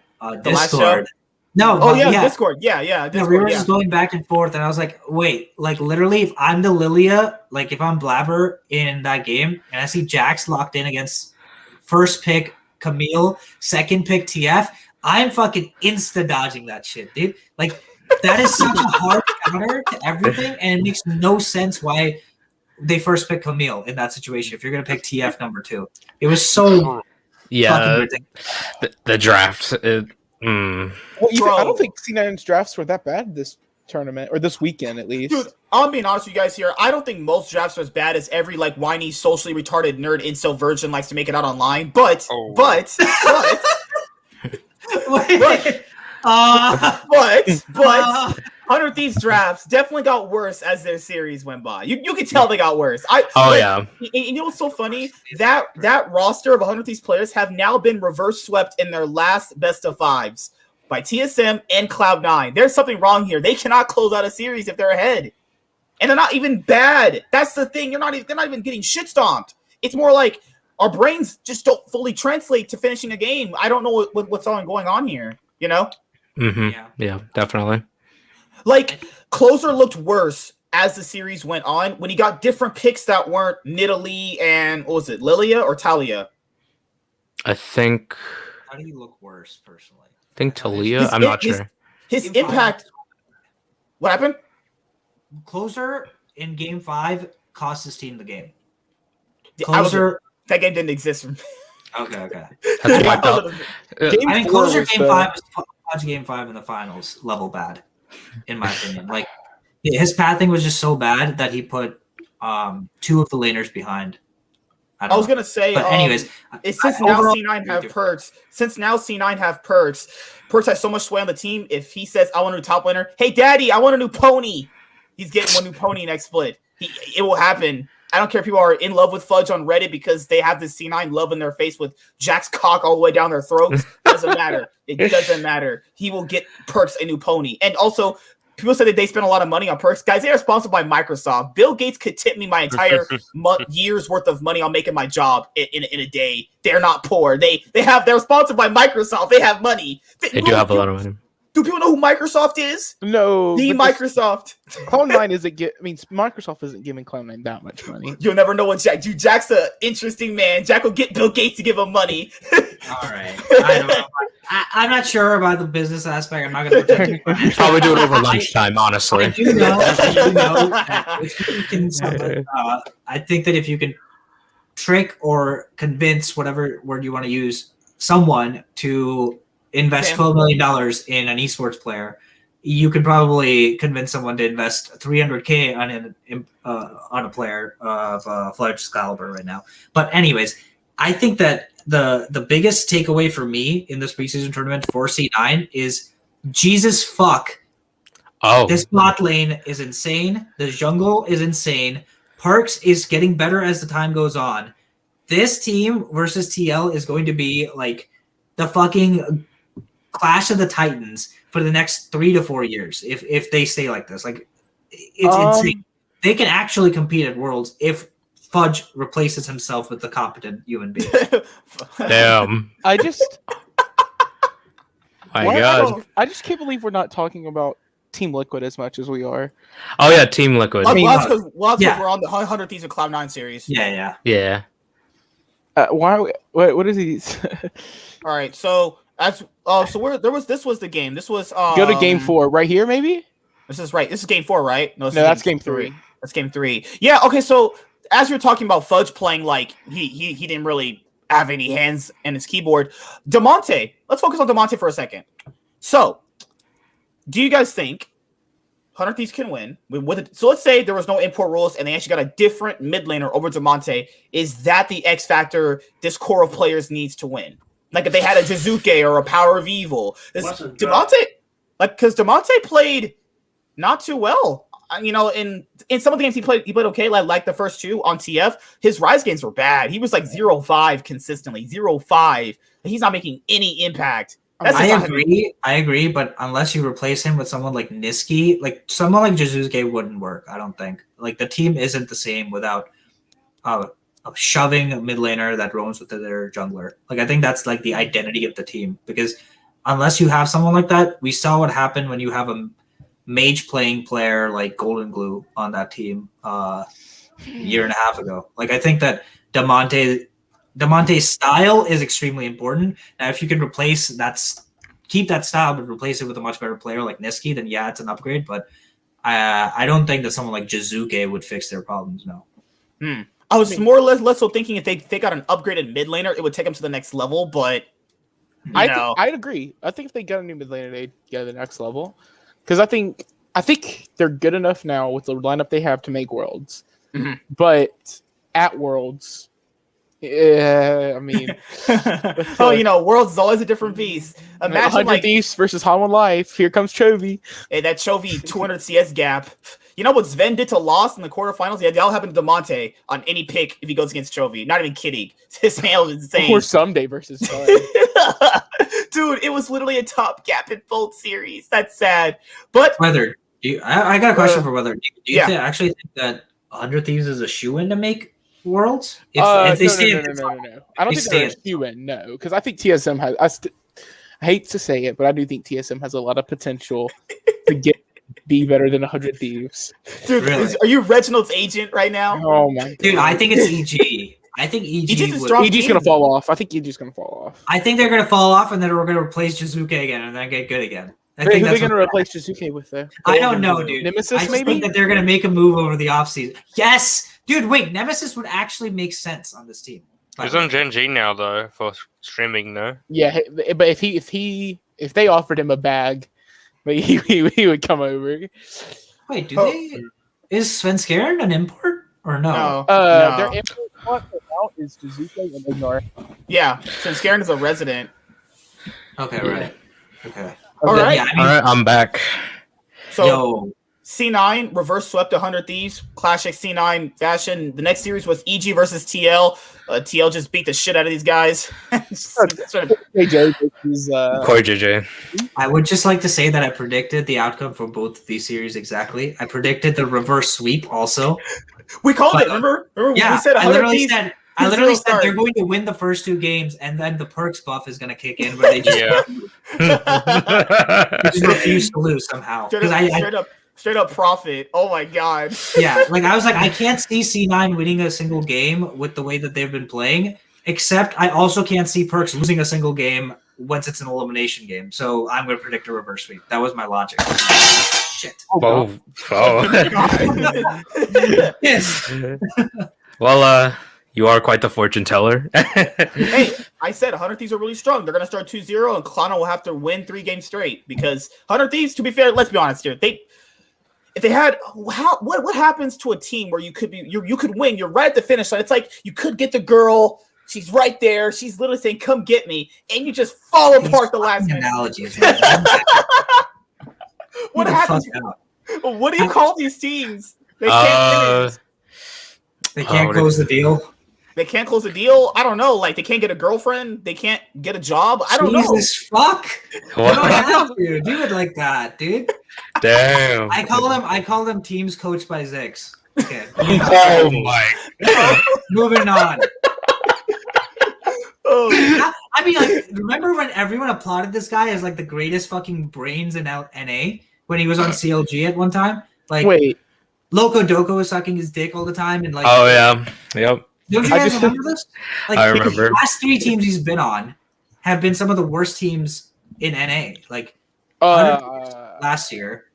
last show? Discord. No, Oh but yeah, Discord. Yeah, Discord, we were just going back and forth, and I was like, wait, like literally, if I'm the Lilia, like if I'm Blabber in that game, and I see Jax locked in against first pick Camille, second pick TF, I'm fucking insta dodging that shit, dude. Like that is such a hard counter to everything, and it makes no sense why they first pick Camille in that situation. If you're gonna pick TF number 2, it was so fucking Yeah, ridiculous. the draft. Well, I don't think C9's drafts were that bad this tournament, or this weekend at least. Dude, I'm being honest with you guys here. I don't think most drafts are as bad as every whiny, socially retarded nerd incel virgin likes to make it out online. But 100 Thieves drafts definitely got worse as their series went by. You can tell they got worse. Yeah. You know what's so funny? That roster of 100 Thieves players have now been reverse swept in their last best of 5s by TSM and Cloud9. There's something wrong here. They cannot close out a series if they're ahead. And they're not even bad. That's the thing. They're not even getting shit stomped. It's more like our brains just don't fully translate to finishing a game. I don't know what's going on here, you know? Mm-hmm. Yeah, definitely. Like, Closer looked worse as the series went on when he got different picks that weren't Nidalee and, what was it, Lilia or Talia? I think How do you look worse, personally? Talia. I'm not sure. His impact... What happened? Closer in Game 5 cost his team the game. Closer... That game didn't exist. Okay. That's wiped out. I mean, Closer Game the... 5 is Game 5 in the finals level bad, in my opinion. Like, his pathing was just so bad that he put 2 of the laners behind. I was gonna say, but anyways, since now C9 have perks. Since now C9 have perks, Perks has so much sway on the team. If he says, "I want a new top laner," hey, Daddy, I want a new pony. He's getting one new pony next split. It will happen. I don't care if people are in love with Fudge on Reddit because they have this C9 love in their face with Jack's cock all the way down their throats. Doesn't matter. It doesn't matter. He will get Perks a new pony. And also, people say that they spend a lot of money on Perks. Guys, they are sponsored by Microsoft. Bill Gates could tip me my entire year's worth of money on making my job in a day. They're not poor. They're sponsored by Microsoft. They have money. They do have a lot of money. Do people know who Microsoft is? No. Microsoft. Cloud9 Microsoft isn't giving Cloud9 that much money. You'll never know what Jack's an interesting man. Jack will get Bill Gates to give him money. All right. I don't know. I'm not sure about the business aspect. I'm not going to pretend to be Probably do it over lunchtime, I honestly. do know that if you can I think that if you can trick or convince, whatever word you want to use, someone to invest $12 million in an esports player, you could probably convince someone to invest $300K on a player of Fletcher's caliber right now. But anyways, I think that the biggest takeaway for me in this preseason tournament for C9 is Jesus fuck. Oh, This bot lane is insane. The jungle is insane. Parks is getting better as the time goes on. This team versus TL is going to be like the fucking Clash of the Titans for the next 3 to 4 years if they stay like this. Like it's insane. They can actually compete at Worlds if Fudge replaces himself with the competent human being. damn. I just, My why- God. I just can't believe we're not talking about Team Liquid as much as we are. Oh yeah, Team Liquid. Well, mean, that's because yeah. we're on the 100 Thieves of Cloud9 series. Yeah. Yeah. Why? Are we, what is he? All right, so as this was the game. This was Go to game 4 right here, maybe. This is right. This is game 4, right? No, that's game 3. That's game 3. Yeah. Okay. So as you're talking about Fudge playing, like he didn't really have any hands in his keyboard. DeMonte. Let's focus on DeMonte for a second. So, do you guys think 100 Thieves can win with it? So let's say there was no import rules and they actually got a different mid laner over DeMonte. Is that the X factor this core of players needs to win? Like if they had a Jizuke or a Power of Evil, DeMonte, because DeMonte played not too well. You know, in some of the games he played okay, like the first 2 on TF. His Rise games were bad. He was like 0-5 consistently, 0-5. And he's not making any impact. I agree, but unless you replace him with someone like Niski, like someone like Jizuke wouldn't work, I don't think. Like the team isn't the same without a shoving mid laner that roams with their jungler. Like I think that's like the identity of the team, because unless you have someone like that, we saw what happened when you have a mage playing player like Golden Glue on that team a year and a half ago. Like I think that DeMonte's style is extremely important. Now, if you can keep that style, but replace it with a much better player like Niski, then yeah, it's an upgrade. But I don't think that someone like Jizuke would fix their problems. No. I was more or less so thinking if they got an upgraded mid laner, it would take them to the next level. But I'd agree. I think if they got a new mid laner, they'd go to the next level. Because I think they're good enough now with the lineup they have to make Worlds. Mm-hmm. But at Worlds, yeah, I mean, Worlds is always a different beast. Imagine 100 like Thieves versus Hollow Life. Here comes Chovy. hey, that Chovy 200 CS gap. You know what Sven did to Lost in the quarterfinals? Yeah, that'll happen to DeMonte on any pick if he goes against Chovy. Not even kidding. His man was insane. Or someday versus Fun. Dude, it was literally a top gap in both series. That's sad. But Weather, I got a question for Weather. Do you yeah. actually think that 100 Thieves is a shoe-in to make Worlds? No. I don't think They they're a shoe-in, no. Because I think TSM has... I hate to say it, but I do think TSM has a lot of potential to be better than 100 Thieves. Dude, Really? are you Reginald's agent right now? Oh my god. Dude, I think it's EG. I think EG EG's a strong EG's team. gonna fall off. I think EG's gonna fall off. I think they're gonna fall off, and then we're gonna replace Jizuke again, and then get good again. I Who think are that's they gonna what- replace Jizuke with though? I don't know, dude. Nemesis, I just maybe? think that they're gonna make a move over the offseason. Yes, dude. Wait, Nemesis would actually make sense on this team. He's on Gen G now though for streaming, no? Yeah, but if they offered him a bag, he would come over. Wait, is Svenskeren an import or no? No. Their import spot for now is Jizuke and Ignar. Yeah, since Garen is a resident. Okay, right. Okay. All right. Yeah, All right, I'm back. So yo, C9 reverse swept 100 Thieves, classic C9 fashion. The next series was EG versus TL. TL just beat the shit out of these guys. JJ versus Corey JJ. I would just like to say that I predicted the outcome for both of these series exactly. I predicted the reverse sweep also. We called it, remember? Yeah, we said I 100 literally Thieves. said they're going to win the first 2 games, and then the perks buff is going to kick in, where they just, they just refuse to lose somehow. Straight up profit. Oh my god. Yeah, like I was like, I can't see C9 winning a single game with the way that they've been playing, Except I also can't see Perks losing a single game once it's an elimination game. So I'm going to predict a reverse sweep. That was my logic. Shit. Oh. Yes. Well, you are quite the fortune teller. Hey, I said 100 Thieves are really strong. They're going to start 2-0, and Cloud9 will have to win 3 games straight because 100 Thieves, to be fair, let's be honest here. If they had, what happens to a team where you could win? You're right at the finish line. It's like you could get the girl. She's right there. She's literally saying, "Come get me," and you just fall apart the last minute. Analogies. Man. What happens? What do you call these teams? They can't finish. They can't close the deal. They can't close a deal. I don't know. Like they can't get a girlfriend. They can't get a job. I don't know. Jesus fuck! You don't have to do it like that, dude. Damn. I call them teams coached by Zix. Okay. Oh my God. Moving on. Oh. I mean, like, remember when everyone applauded this guy as like the greatest fucking brains in NA when he was on CLG at one time? Like, Wait, Loco Doco was sucking his dick all the time, and like, Oh yeah. Yep. don't you guys remember this? Like, I remember. The last 3 teams he's been on have been some of the worst teams in NA. Like last year,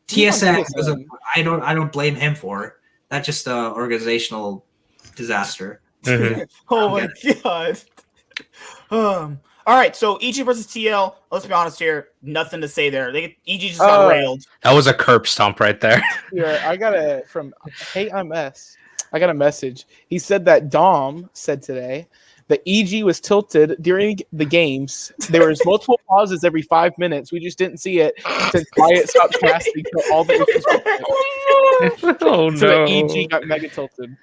TSM was I don't blame him for that's just a organizational disaster. Mhm. Oh my god. All right, so EG versus TL. Let's be honest here. Nothing to say there. EG just got railed. That was a curb stomp right there. yeah, I got a from Hey MS. I got a message. He said that Dom said today that EG was tilted during the games. There was multiple pauses every 5 minutes. We just didn't see it since Riot stopped casting for all the issues. Oh So no. that EG got mega tilted.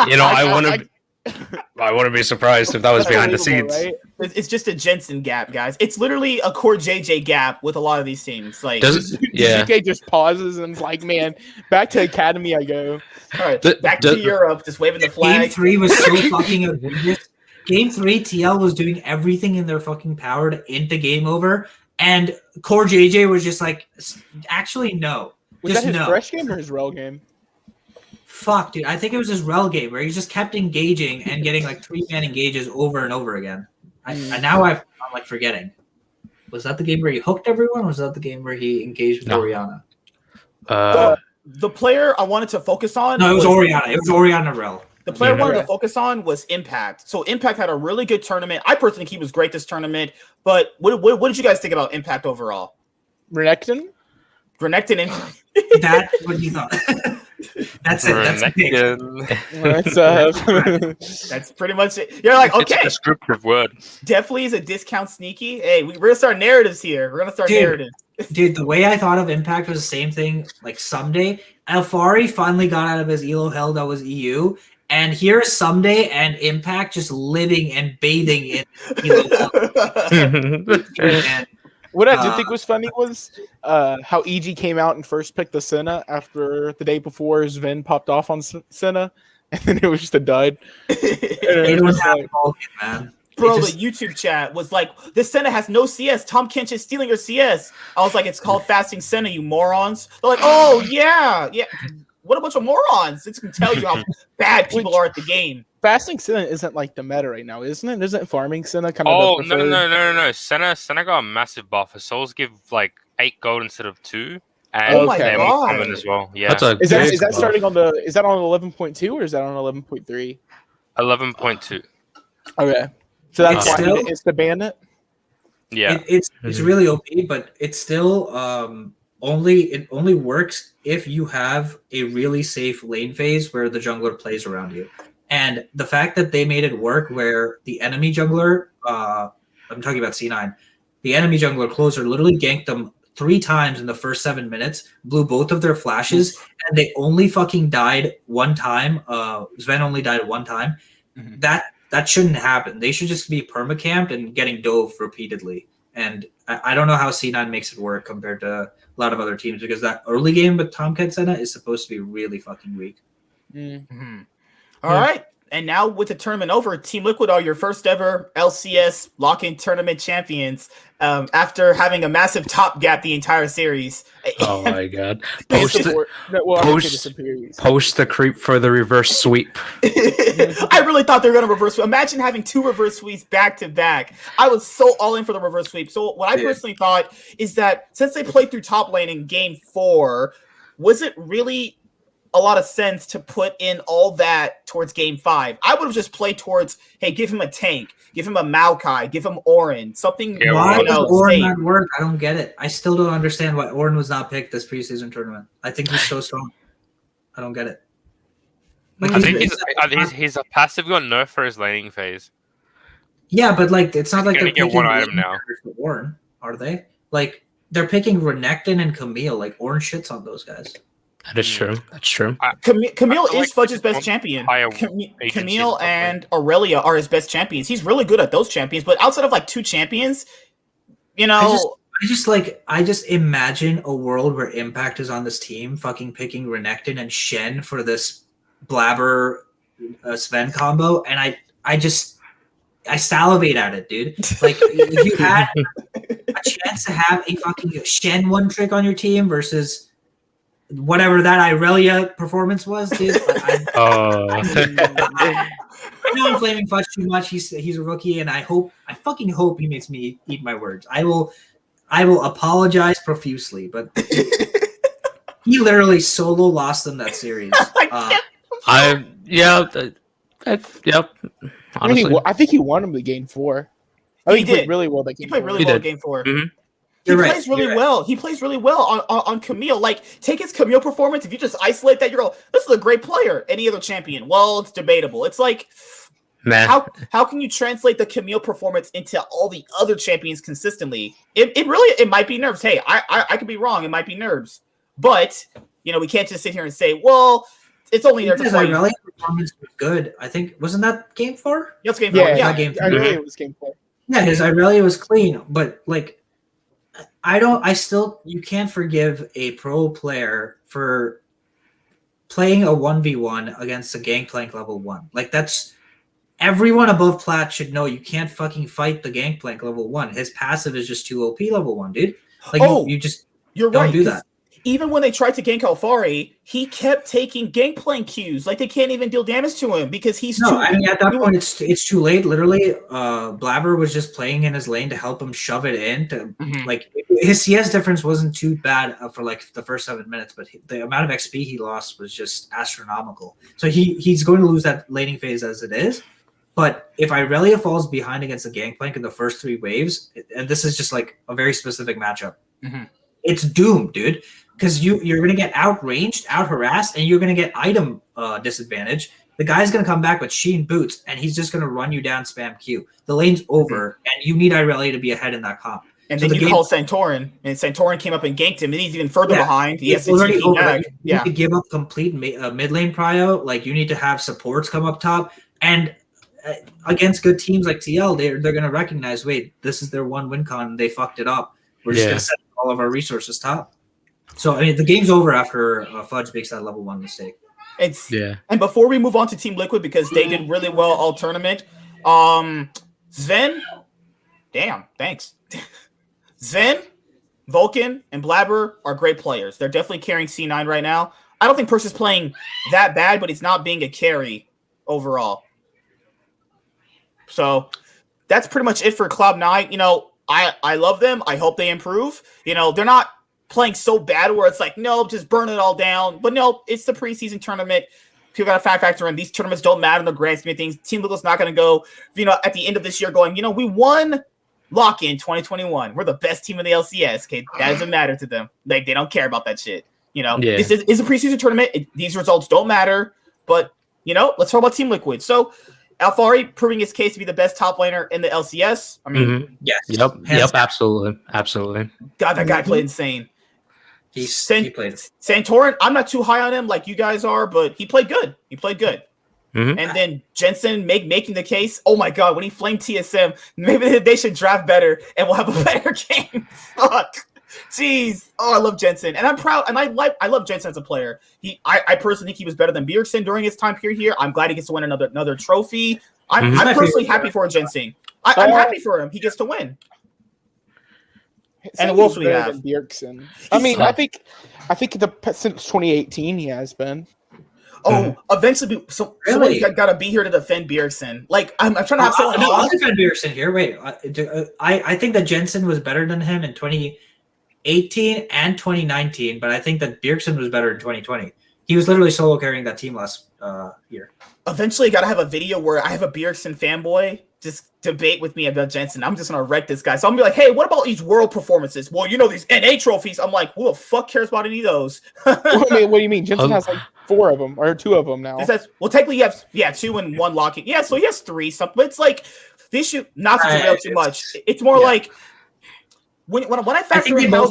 You know, I wouldn't be surprised if that was behind the scenes. Right? It's just a Jensen gap, guys. It's literally a core JJ gap with a lot of these teams. Like, Yeah. DK just pauses and is like, man, back to Academy I go. all right, back to Europe, just waving the flag. Game 3 was so fucking egregious. Game 3, TL was doing everything in their fucking power to end the game over, and Core JJ was just like, actually, no. Was Just that his no. fresh game or his rel game? Fuck, dude. I think it was his rel game where he just kept engaging and getting like 3-man engages over and over again. And now I'm like forgetting. Was that the game where he hooked everyone, or was that the game where he engaged with Oriana? The player I wanted to focus on. No, it was Oriana. It was Oriana rel. The player I wanted to focus on was Impact. So Impact had a really good tournament. I personally think he was great this tournament. But what did you guys think about Impact overall? Renekton? Renekton and That's what you thought. That's it. That's a pick. that's pretty much it. You're like, It's a okay, descriptive word. definitely is a discount sneaky. Hey, we're gonna start narratives here. We're gonna start narratives. Dude, the way I thought of Impact was the same thing. Like someday, Alfari finally got out of his Elo hell that was EU, and here's Someday and Impact just living and bathing in Elo hell. And What I did think was funny was how EG came out and first picked the Senna after the day before Sven popped off on Senna, and then it was just a dud. they don't have all it, man. Bro, the YouTube chat was like, this Senna has no CS. Tom Kench is stealing your CS. I was like, it's called Fasting Senna, you morons. They're like, oh, yeah. What a bunch of morons. It can tell you how bad people are at the game. Fasting Senna isn't like the meta right now, isn't it? Isn't farming Senna kind of Oh, the no. preferred? Senna got a massive buff. Her souls give like 8 gold instead of 2. And Oh my they're God. common as well. Yeah. That's a Is that big buff. starting on the? Is that on 11.2 or is that on 11.3? 11.2. Okay, so that's It's why still- it's the bandit. Yeah. It's really OP, but it's still only works if you have a really safe lane phase where the jungler plays around you. And the fact that they made it work where the enemy jungler, I'm talking about C9, the enemy jungler closer literally ganked them 3 times in the first 7 minutes, blew both of their flashes, and they only fucking died 1 time. Sven only died 1 time. Mhm. That shouldn't happen. They should just be permacamped and getting dove repeatedly. And I don't know how C9 makes it work compared to a lot of other teams, because that early game with Tomcat Senna is supposed to be really fucking weak. All right. And now with the tournament over, Team Liquid are your first ever LCS lock-in tournament champions after having a massive top gap the entire series. Oh my god. Post Post the creep for the reverse sweep. I really thought they were going to reverse sweep. Imagine having 2 reverse sweeps back to back. I was so all in for the reverse sweep. So what I personally thought is that since they played through top lane in game 4, was it really a lot of sense to put in all that towards game 5? I would have just played towards, hey, give him a tank, give him a Maokai, give him Orin, something. Why does Orin not work? I don't get it. I still don't understand why Orin was not picked this preseason tournament. I think he's so strong. I don't get it. Like, I think his passive got nerfed for his laning phase. Yeah, but like it's not like they're picking one item now. For Orin, are they? Like they're picking Renekton and Camille. Like Orin shits on those guys. That is true. That's true. Camille is Fudge's best champion. Camille and Aurelia are his best champions. He's really good at those champions, but outside of like 2 champions, you know. I just imagine a world where Impact is on this team, fucking picking Renekton and Shen for this Blabber Sven combo, and I salivate at it, dude. Like if you had a chance to have a fucking Shen one trick on your team versus whatever that Irelia performance was, dude. I know I'm flaming Fudge too much. He's a rookie, and I fucking hope he makes me eat my words. I will apologize profusely, but he literally solo lost them that series. Yep. Honestly. I think he won him the game 4. I think he played really well. He played really well in game 4. Mm-hmm. He plays really well. He plays really well on Camille. Like, take his Camille performance. If you just isolate that, you're like, this is a great player. Any other champion? Well, it's debatable. It's like, man, how can you translate the Camille performance into all the other champions consistently? It might be nerves. Hey, I could be wrong. It might be nerves. But, you know, we can't just sit here and say, well, it's only there to play. His Irelia performance was good. I think, wasn't that game 4? Yeah, it's game 4. Yeah, game 4. Irelia was game 4. Yeah, his Irelia was clean, but like, you can't forgive a pro player for playing a 1v1 against a Gangplank level 1. Like, that's everyone above Plat should know you can't fucking fight the Gangplank level 1. His passive is just too OP level 1, dude. Like, you're don't do that. Even when they tried to gank Alfari, he kept taking Gangplank cues. Like, they can't even deal damage to him because he's too... I mean, at that point, it's too late. Literally, Blabber was just playing in his lane to help him shove it in. Like, his CS difference wasn't too bad for, like, the first 7 minutes, but the amount of XP he lost was just astronomical. So he's going to lose that laning phase as it is. But if Irelia falls behind against the Gangplank in the first 3 waves, and this is just, like, a very specific matchup, it's doomed, dude. Because you're going to get outranged, out-harassed, and you're going to get item disadvantage. The guy's going to come back with Sheen boots, and he's just going to run you down spam Q. The lane's over, and you need Irelia to be ahead in that comp. And then you call Santorin, and Santorin came up and ganked him, and he's even further behind. He has to already over. Back. You need to give up complete mid lane prio. Like, you need to have supports come up top. And against good teams like TL, they're going to recognize, wait, this is their one win con, and they fucked it up. We're just going to set all of our resources top. So, I mean, the game's over after Fudge makes that level 1 mistake. And before we move on to Team Liquid, because they did really well all tournament, Zen, damn, thanks. Zen, Vulcan, and Blabber are great players. They're definitely carrying C9 right now. I don't think Perse is playing that bad, but he's not being a carry overall. So that's pretty much it for Cloud9. You know, I love them. I hope they improve. You know, they're not playing so bad where it's like, no, just burn it all down. But no, it's the preseason tournament. People got to factor in. These tournaments don't matter in the grand scheme of things. Team Liquid's not going to go, you know, at the end of this year going, you know, we won lock-in 2021. We're the best team in the LCS. Okay, that doesn't matter to them. Like, they don't care about that shit. You know, this is a preseason tournament. These results don't matter. But, you know, let's talk about Team Liquid. So, Alfari proving his case to be the best top laner in the LCS. I mean, yes. Yep, absolutely. God, that guy played insane. He played. Santorin, I'm not too high on him like you guys are, but he played good. And then Jensen making the case. Oh my God, when he flamed TSM, maybe they should draft better and we'll have a better game. Fuck. Jeez. Oh, I love Jensen. And I'm proud. And I love Jensen as a player. I personally think he was better than Bjergsen during his time period here. I'm glad he gets to win another trophy. I'm personally happy for Jensen. I'm happy for him. He gets to win. And who else we have? Bjergsen. I mean, I think since 2018 he has been. Oh, eventually, somebody got to be here to defend Bjergsen. Like, I'm trying to have someone. No, I'll defend Bjergsen here. Wait, I think that Jensen was better than him in 2018 and 2019, but I think that Bjergsen was better in 2020. He was literally solo carrying that team last year. Eventually, got to have a video where I have a Bjergsen fanboy just debate with me about Jensen. I'm just gonna wreck this guy. So I'm gonna be like, hey, what about these world performances? Well, these NA trophies. I'm like, who the fuck cares about any of those? What do you mean? Jensen has like 4 of them or 2 of them now. Well, technically, you have 2 and 1 locking. Yeah, so he has 3 something. But it's like they should not to derail too much. It's more like when I factor in how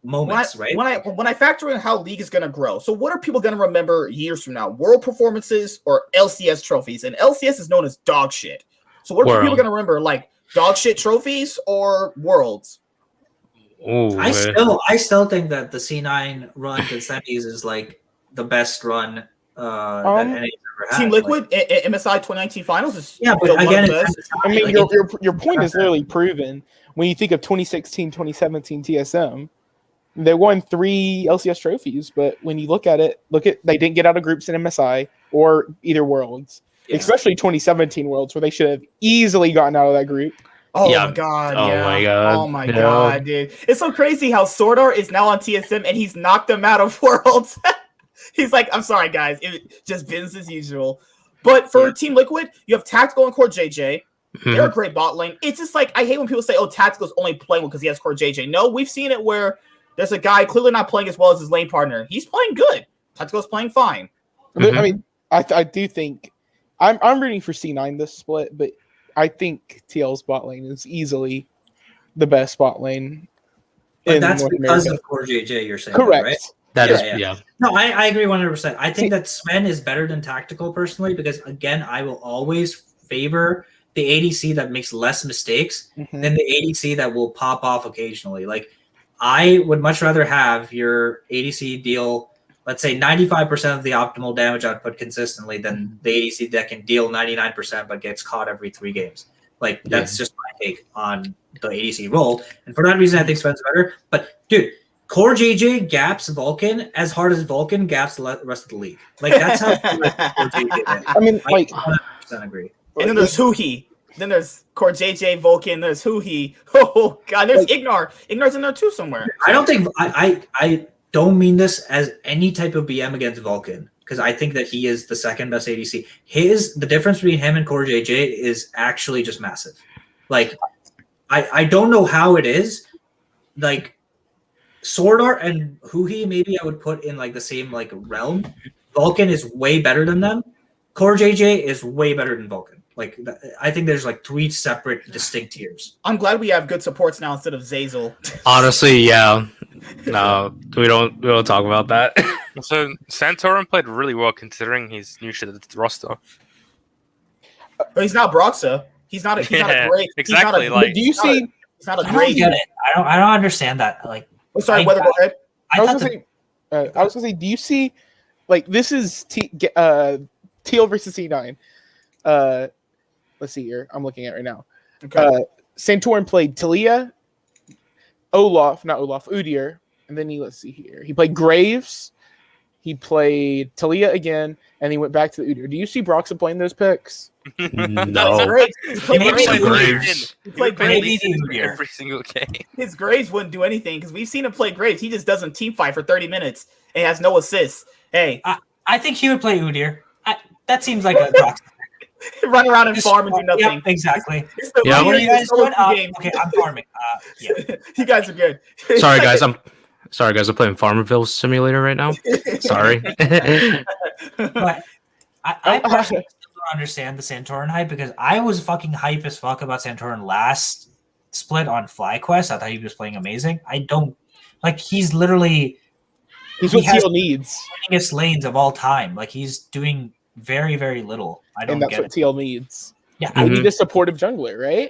moments, right? When I factor in how league is gonna grow. So what are people gonna remember years from now? World performances or LCS trophies? And LCS is known as dog shit. So what are people going to remember? Like dog shit trophies or worlds? Ooh, I still think that the C9 run to semis is like the best run that NA's ever had. Team Liquid, MSI 2019 finals is but again, I mean, your point is literally proven when you think of 2016, 2017 TSM. They won 3 LCS trophies, but when you look at they didn't get out of groups in MSI or either worlds. Yeah. Especially 2017 Worlds, where they should have easily gotten out of that group. Oh my god! Oh my god, dude! It's so crazy how Sordar is now on TSM and he's knocked them out of Worlds. He's like, I'm sorry, guys, it just business as usual. But for Team Liquid, you have Tactical and Core JJ. They're a great bot lane. It's just like I hate when people say, "Oh, Tactical's only playing because he has Core JJ." No, we've seen it where there's a guy clearly not playing as well as his lane partner. He's playing good. Tactical's playing fine. I mean, I do think. I'm rooting for C9 this split, but I think TL's bot lane is easily the best bot lane. But that's North because America. Of Core JJ, you're saying, correct? Right? That is. No, I agree 100%. I think that Sven is better than Tactical personally because, again, I will always favor the ADC that makes less mistakes than the ADC that will pop off occasionally. Like, I would much rather have your ADC deal, let's say 95% of the optimal damage output consistently than the ADC that can deal 99% but gets caught every 3 games. Like, that's just my take on the ADC role. And for that reason, I think Sven's better. But, dude, Core JJ gaps Vulcan as hard as Vulcan gaps the rest of the league. Like, that's how Core JJ is. I mean, like, 100% agree. And then there's Huhi. Then there's Core JJ, Vulcan. There's Huhi. Oh, God. There's Ignar. Ignar's in there, too, somewhere. I don't think – I don't mean this as any type of BM against Vulcan because I think that he is the second best ADC. The difference between him and Core JJ is actually just massive. Like, I don't know how it is. Like, Swordart and Huhi, maybe I would put in like the same like realm. Vulcan is way better than them. Core JJ is way better than Vulcan. Like, I think there's like 3 separate distinct tiers. I'm glad we have good supports now instead of Zazel. Honestly, yeah. No, we don't talk about that. So Santorin played really well considering he's new to the roster. But he's not Broxa. He's not a great. Exactly. Do you see? He's not a I great. don't get it. I don't understand that. Like, sorry, Weather. Go ahead. I was gonna say. Do you see? Like, this is Teal versus C9. Let's see here. I'm looking at it right now. Okay. Santorin played Talia, Udyr, and then let's see here. He played Graves. He played Talia again, and he went back to the Udyr. Do you see Broxa playing those picks? No. He played Graves. He played Graves every single game. His Graves wouldn't do anything because we've seen him play Graves. He just doesn't team fight for 30 minutes and has no assists. Hey, I think he would play Udyr. That seems like a Broxa. Run around and farm and do nothing. Yep, exactly. What are you guys doing? Okay, I'm farming. Yeah. You guys are good. Sorry, guys. I'm playing Farmerville Simulator right now. Sorry. But I personally still don't understand the Santorin hype because I was fucking hype as fuck about Santorin last split on FlyQuest. I thought he was playing amazing. I don't like. He's what Teal needs. Biggest lanes of all time. Like, he's doing very, very little. I don't and that's get what it. TL needs. Yeah, we need a supportive jungler, right?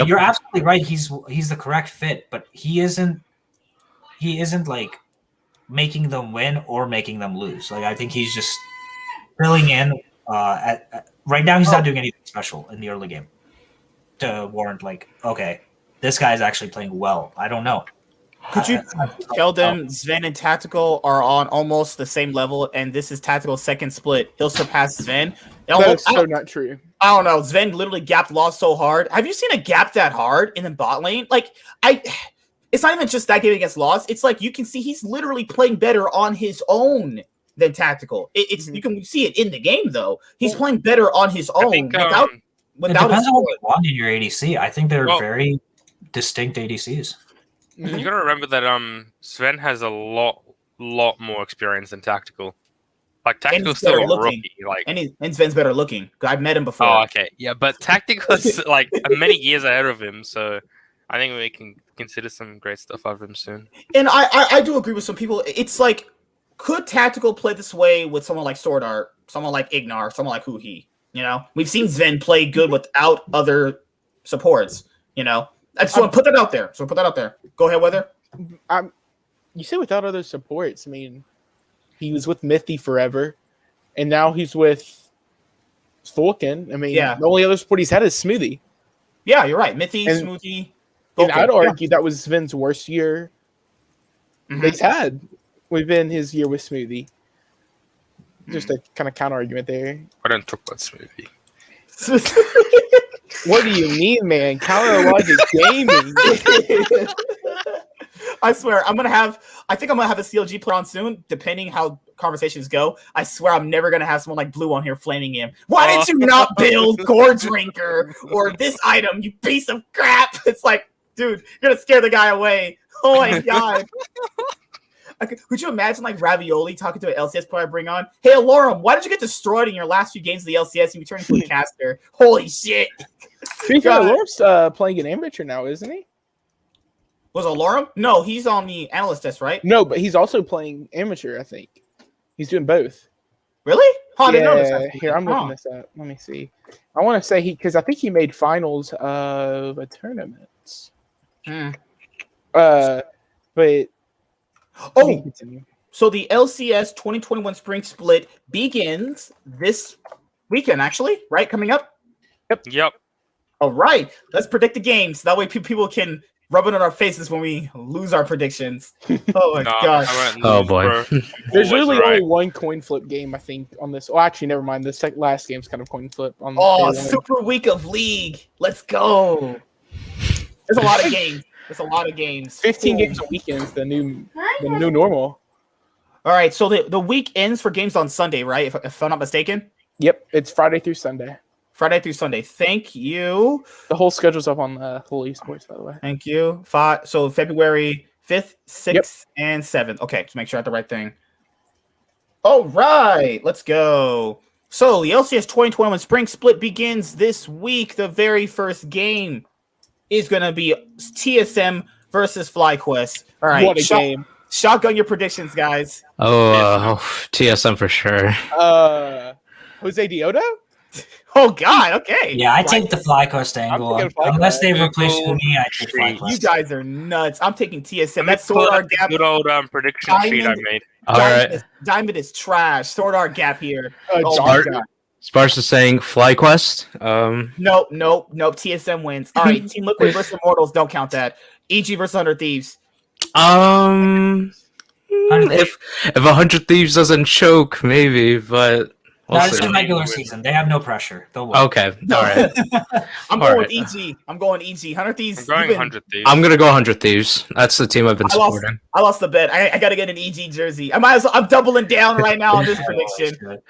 You're absolutely right. He's the correct fit, but he isn't he isn't like making them win or making them lose. Like I think he's just filling in. Right now, he's not doing anything special in the early game to warrant like, okay, this guy's actually playing well. I don't know. Could you tell them Sven and Tactical are on almost the same level, and this is Tactical's second split? He'll surpass Sven. That's so not true. I don't know. Sven literally gapped lost so hard. Have you seen a gap that hard in the bot lane? Like, it's not even just that game against Lost. It's like you can see he's literally playing better on his own than Tactical. You can see it in the game though. He's playing better on his own without it depends on what you want in your ADC. I think they're very distinct ADCs. You gotta remember that Sven has a lot more experience than Tactical. Like Tactical's still a rookie. Like, and Sven's better looking. I've met him before. Oh, okay, yeah, but Tactical's like many years ahead of him, so I think we can consider some great stuff out of him soon. And I do agree with some people. It's like, could Tactical play this way with someone like Sword Art, someone like Ignar, someone like Huhi? You know, we've seen Sven play good without other supports. You know, I just want to put that out there. So put that out there. Go ahead, Weather. You say without other supports. I mean, he was with Mithy forever, and now he's with Vulcan. I mean, the only other support he's had is Smoothie. Yeah, you're right. Mithy, Smoothie. And I'd argue that was Sven's worst year he's had within his year with Smoothie. Just a kind of counter argument there. I don't talk about Smoothie. What do you mean, man? Counter logic gaming. I swear, I think I'm gonna have a CLG player on soon, depending how conversations go. I swear I'm never gonna have someone like Blue on here flaming him. Why did you not build Core Drinker or this item, you piece of crap? It's like, dude, you're gonna scare the guy away. Oh my god. Could you imagine like Ravioli talking to an LCS player I bring on? Hey, Alorum, why did you get destroyed in your last few games of the LCS and you turned into a caster? Holy shit. Alorum's playing an amateur now, isn't he? Was Alorum? No, he's on the analyst desk, right? No, but he's also playing amateur, I think. He's doing both. Really? Oh, I didn't know this. Here, I'm looking this up. Let me see. I want to say because I think he made finals of a tournament. But so the LCS 2021 spring split begins this weekend, actually, right? Coming up? Yep. All right. Let's predict the games. That way people can rub it on our faces when we lose our predictions. Oh, my gosh. Oh, boy. There's really only one coin flip game, I think, on this. Oh, actually, never mind. The last game's kind of coin flip. Super week of League. Let's go. There's a lot of games. 15 games a weekend is the new normal. All right, so the week ends for games on Sunday, right? If I'm not mistaken. Yep, it's Friday through Sunday. Thank you. The whole schedule's up on the whole esports, by the way. Thank you. So February 5th, 6th, and 7th. Okay, to make sure I have the right thing. All right, let's go. So the LCS 2021 spring split begins this week. The very first game is going to be TSM versus FlyQuest. All right. What a game. Shotgun your predictions, guys. TSM for sure. Jose Diodo? Oh, God. Okay. Yeah, I take the FlyQuest angle. Unless they replace me, I take FlyQuest. You guys are nuts. I'm taking TSM. That's Sword Art Gap. Good old prediction sheet I made. All right. Diamond is trash. Sword Art Gap here. Sparse is saying FlyQuest. Nope. TSM wins. All right. Team Liquid versus Immortals. Don't count that. EG versus 100 Thieves. If 100 Thieves doesn't choke, maybe, but it's a regular season. They have no pressure. They'll win. Okay. All right. I'm going EG. 100 Thieves. I'm going 100 Thieves. I'm gonna go 100 Thieves. That's the team I've been supporting. I lost the bet. I gotta get an EG jersey. I'm doubling down right now on this prediction.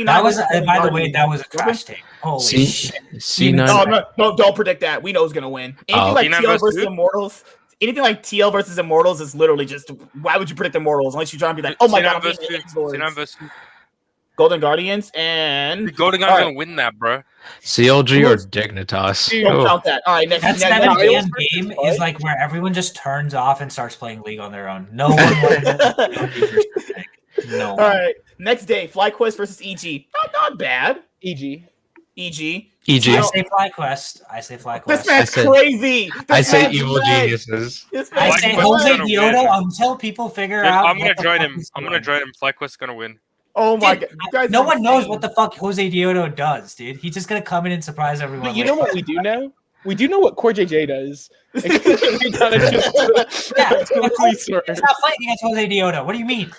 That was, by the way, that was a trash take. Holy shit. C9. No, don't predict that. We know who's gonna win. Anything like TL versus Immortals. Anything like TL versus Immortals is literally just, why would you predict Immortals unless you're trying to be like, oh my god, Golden Guardians and the Golden Guardians gonna win that, bro. CLG or Dignitas? Don't count that. All right, that 7 PM game is like where everyone just turns off and starts playing League on their own. No one. No. All right, next day, FlyQuest versus EG. Not bad. EG. EG. I say FlyQuest. I say FlyQuest. This man's said- crazy. I This say man's evil red. geniuses. This I man's say FlyQuest Jose gonna Diodo win. until people figure Dude, out. I'm gonna what the join fuck him. he's I'm doing. gonna join him. FlyQuest gonna win. Oh my Dude, god, you guys no are one knows insane. what the fuck Jose Diodo does, dude. He's just gonna come in and surprise everyone. But you know what we do know? We do know what Core JJ does. We gotta just Yeah, quickly sort. He's not playing against Jose Diodo. What do you mean?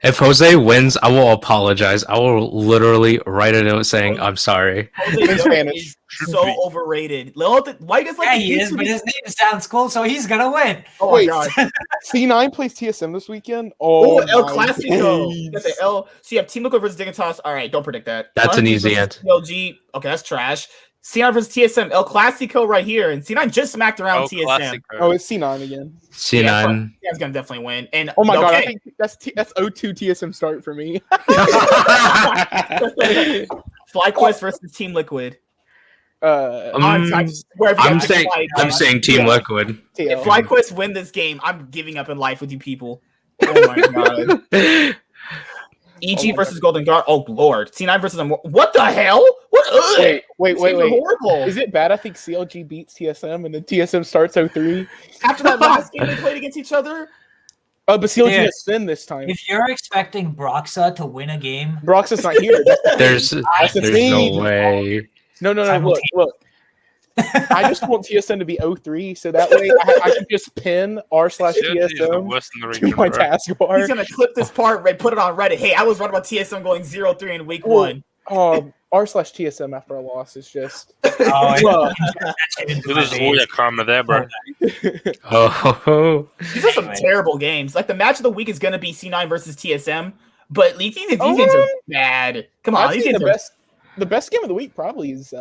If Jose wins, I will apologize. I will literally write a note saying I'm sorry. Jose In Diodo Spanish. is so overrated. Why does like Yeah, the he is, YouTube- but his name sounds cool, so he's gonna win. Oh my Wait, god. C9 plays TSM this weekend. Oh, Oh, El my Clasico. days. You got the L. So you have Team Liquid versus Dignitas. All right, don't predict that. That's an Hunter easy versus answer. CLG. Okay, that's trash. C9 versus TSM. El Clasico right here, and C9 just smacked around Oh, TSM. classic. Oh, it's C9 again. C9. Yeah, he's gonna definitely win. And Oh my god, I okay. think that's O2 TSM start for me. FlyQuest versus Team Liquid. I'm Wherever you I'm guys saying fight, I'm saying Team Yeah. Liquid. if FlyQuest win this game, I'm giving up in life with you people. Oh my god. EG Oh my versus Golden Guard. Oh lord. C9 versus what the hell? What? Ugh. wait, These games are wait. horrible. Is it bad? I think CLG beats TSM and then TSM starts 0-3. After that last game they played against each other? But CLG Dude. has Finn this time. If you're expecting Broxa to win a game, Brox's not here. There's the there's no thing. way. No. Look. I just want TSM to be 0-3, so that way I can just pin CLG is the r/TSM worst in the to region, my bro. taskbar. He's gonna clip this part, right? Put it on Reddit. Hey, I was right about TSM going 0-3 in week Well, 1. r/TSM after a loss is just. oh, Well, Look at this warrior karma there, bro. Oh, These are some Anyway. terrible games. Like the match of the week is gonna be C9 versus TSM, but these games are bad. Come on, I'd these say games the best game of the week probably is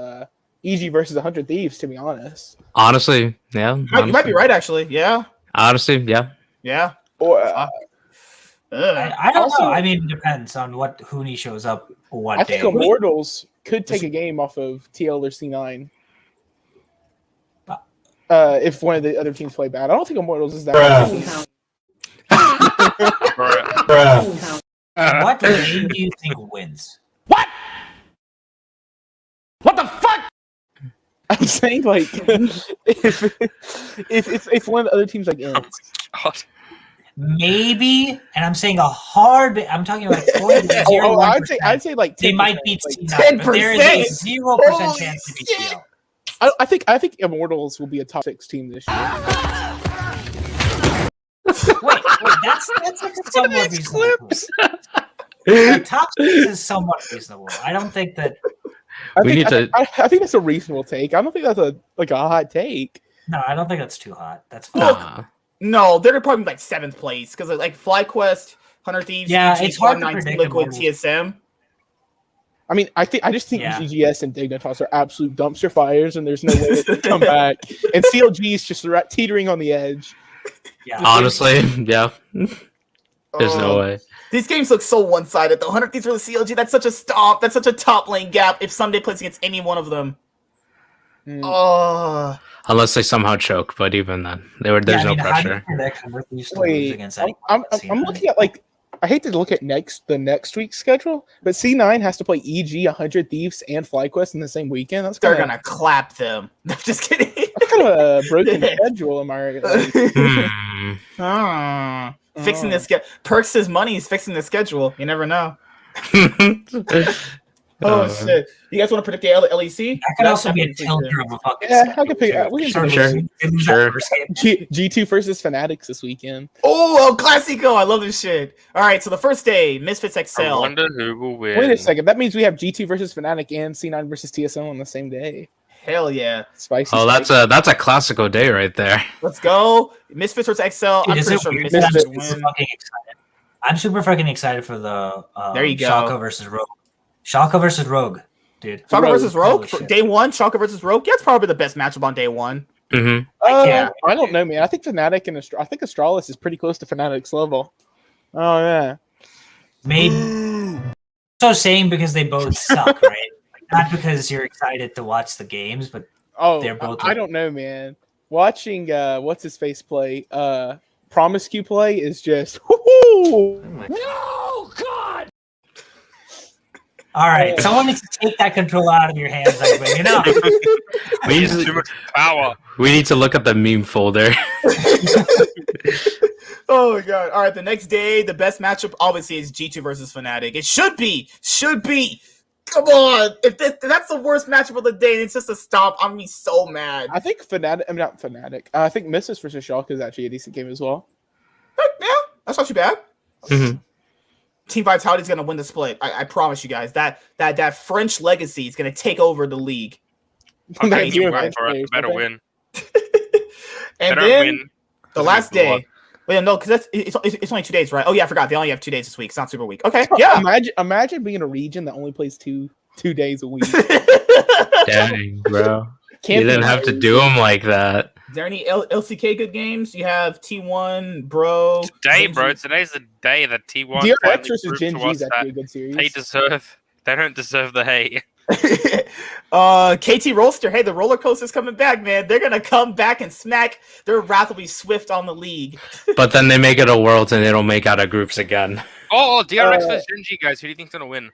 EG versus 100 Thieves. To be honest, honestly, yeah. you might be right actually. Yeah, Honestly, yeah. yeah. or Ugh. I don't Also- know. I mean, it depends on what Huni shows up what I day. think Immortals could take a game off of TL or C9. If one of the other teams play bad, I don't think Immortals is that. bad. What game do you think wins? I'm saying like if one of the other teams like ends. God. Maybe, and I'm saying a hard. I'm talking about 0.01%. Oh, I'd say like 10%, They might beat like, C9, but there is a 10%. 0% Holy chance to beat shit. CL. I think Immortals will be a top 6 team this year. Wait, that's like a somewhat reasonable. The top 6 is somewhat reasonable. I don't think that. I We think, need to- I think that's a reasonable take. I don't think that's a hot take. No, I don't think that's too hot. That's fine. Nah. No, they're probably like 7th place because like FlyQuest, 100 Thieves, Yeah, EG, it's hard to Cloud9, predict Liquid, Immortals. TSM. I mean, I just think Yeah. GGS and Dignitas are absolute dumpster fires, and there's no way they can come back. And CLG is just teetering on the edge. Yeah. Honestly, yeah. There's no way. These games look so one-sided. The 100 Thieves for the CLG, that's such a stomp. That's such a top lane gap if Sunday plays against any one of them. Mm. Oh, Unless they somehow choke, but even then, there's Yeah, I no mean, how do you pressure. predict Hunter Thieves to lose Wait, against I'm, anyone? I'm looking at like I hate to look at the next week's schedule, but C9 has to play EG, 100 Thieves, and FlyQuest in the same weekend. That's they're kind of gonna clap them. I'm just kidding. a broken schedule. Am I right? Like, Hmm. Fixing the schedule. Perks his money is fixing the schedule. You never know. Oh shit! You guys want to predict the LEC? That could also be a tilter of a fucking. Yeah, I can pick. We can Sure, pick Sure. G2 versus Fanatics this weekend. Oh, El Clasico! I love this shit. All right, so the first day, Misfits I XL. wonder who will win. Wait a second. That means we have G2 versus Fnatic and C9 versus TSM on the same day. Hell yeah! Spicy. Oh, that's spicy. a classical day right there. Let's go. Misfits versus XL. I'm Is pretty it sure weird Misfits that I'm will super win. fucking excited? I'm super fucking excited for the There you go. Schalke versus Rogue. Schalke versus Rogue, dude. Schalke versus Rogue Holy for shit. day one. Schalke versus Rogue. Yeah, it's probably the best matchup on day one. Hmm. can't. I don't know, man. I think Fnatic and I think Astralis is pretty close to Fnatic's level. Oh yeah. Maybe. So saying because they both suck, right? Not because you're excited to watch the games, but Oh, They're both I like- don't know, man. Watching what's his face play, Promise Q play is just. Woo-hoo! All right, someone needs to take that control out of your hands. Like, you know. We need Too to, much power. we need to look at the meme folder. Oh my god! All right, the next day, the best matchup obviously is G2 versus Fnatic. It should be. Come on! If that's the worst matchup of the day, and it's just a stop, I'm gonna be so mad. I think Fnatic. I mean, not Fnatic. I think Missus versus Schalke is actually a decent game as well. Yeah, that's not too bad. Mhm. Team Vitality is gonna win the split. I promise you guys. That French legacy is gonna take over the league. I'm That taking zero win French for it. players, Better okay. win. And Better then win. the last day. Wait, no, because it's only 2 days, right? Oh yeah, I forgot. They only have 2 days this week. It's not Super Week. Okay, yeah. Imagine being a region that only plays two days a week. Dang, bro. Can't You didn't be have to right. do them like that. Is there any LCK good games? You have T1, bro. Today, Genji. bro. Today's the day that T1 DRX finally versus proved Gen to G us is actually a that good series. they deserve. They don't deserve the hate. KT Roaster. Hey, the roller coaster's coming back, man. They're gonna come back and smack. Their wrath will be swift on the league. But then they make it a world and they don't make out of groups again. Oh, DRX versus Genji, guys. Who do you think's gonna win?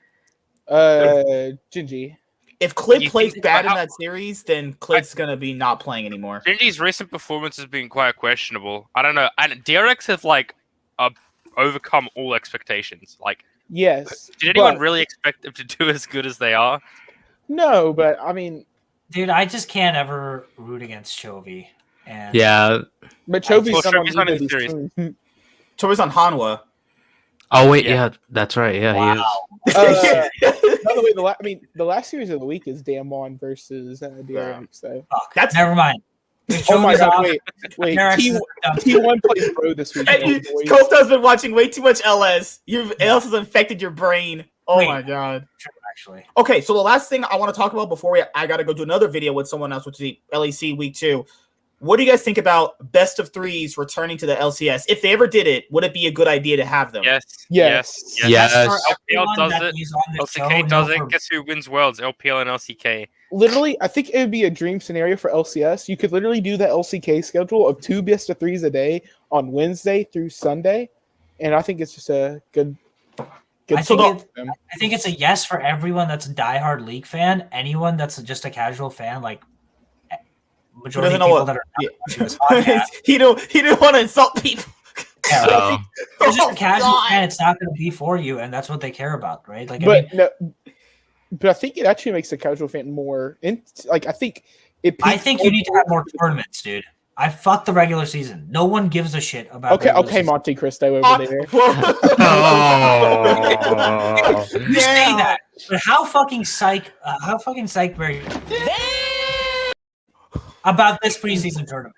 Gen G. If Clid You plays think- bad in how- that series, then Clid's gonna be not playing anymore. Genji's recent performance has been quite questionable. I don't know. And DRX have like overcome all expectations. Like, Yes. did anyone but- really expect them to do as good as they are? No, but I mean, Dude, I just can't ever root against Chovy. And Yeah. but Chobi's Well, not on Chobi's not either in of these the teams. Towards on Hanwha. Oh wait, Yeah. yeah, that's right. Yeah, wow. he is. By the way, the last series of the week is Damwon versus DRX. So. Fuck. That's- Never mind. If Oh my Chovy's god! off, Wait. DRX is dumb. T1 plays pro this week. Hey, boys. Kofta's been watching way too much LS. LS has infected your brain. Oh Wait. my god. True, actually. Okay, so the last thing I want to talk about before I gotta go do another video with someone else, which is the LEC week 2. What do you guys think about best of threes returning to the LCS? If they ever did it, would it be a good idea to have them? Yes. Yes. Yes. That's for LPL everyone does that it. is on the show, LCK does no it. for- Guess who wins worlds? LPL and LCK. Literally, I think it would be a dream scenario for LCS. You could literally do the LCK schedule of 2 best of threes a day on Wednesday through Sunday, and I think it's just a good. I think, So I think it's a yes for everyone that's a diehard League fan. Anyone that's just a casual fan, like majority of know people what- that are Yeah. not watching this podcast. he didn't want to insult people. Yeah, Oh. if you're just Oh, a casual God. fan, it's not going to be for you, and that's what they care about, right? Like, I mean, But I think it actually makes the casual fan more. I think it. I think you need to have more tournaments, dude. I fuck the regular season. No one gives a shit about. Okay, regular okay, season. Monte Cristo over Oh, there. Oh. You say that, but how fucking psyched were you about this preseason tournament?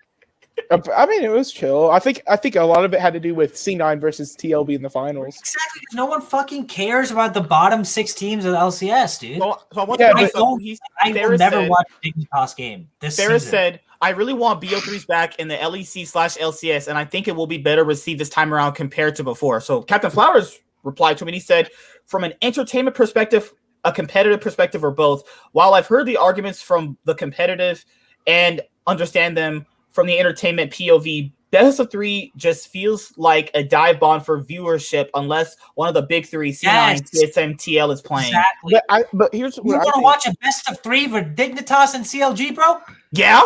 I mean, it was chill. I think a lot of it had to do with C9 versus TLB in the finals. Exactly, because no one fucking cares about the bottom 6 teams of the LCS, dude. So I want Yeah, to but- I will Ferris never said- watch a Dignitas game this Ferris season. said, I really want BO3s back in the LEC/LCS, and I think it will be better received this time around compared to before. So Captain Flowers replied to him, and he said, from an entertainment perspective, a competitive perspective, or both, while I've heard the arguments from the competitive and understand them from the entertainment POV, best of 3 just feels like a dive bomb for viewership unless one of the big 3, C9, Yes. TSM, TL, is playing. Exactly. But here's You what I want to think. watch a best of 3 for Dignitas and CLG, bro? Yeah?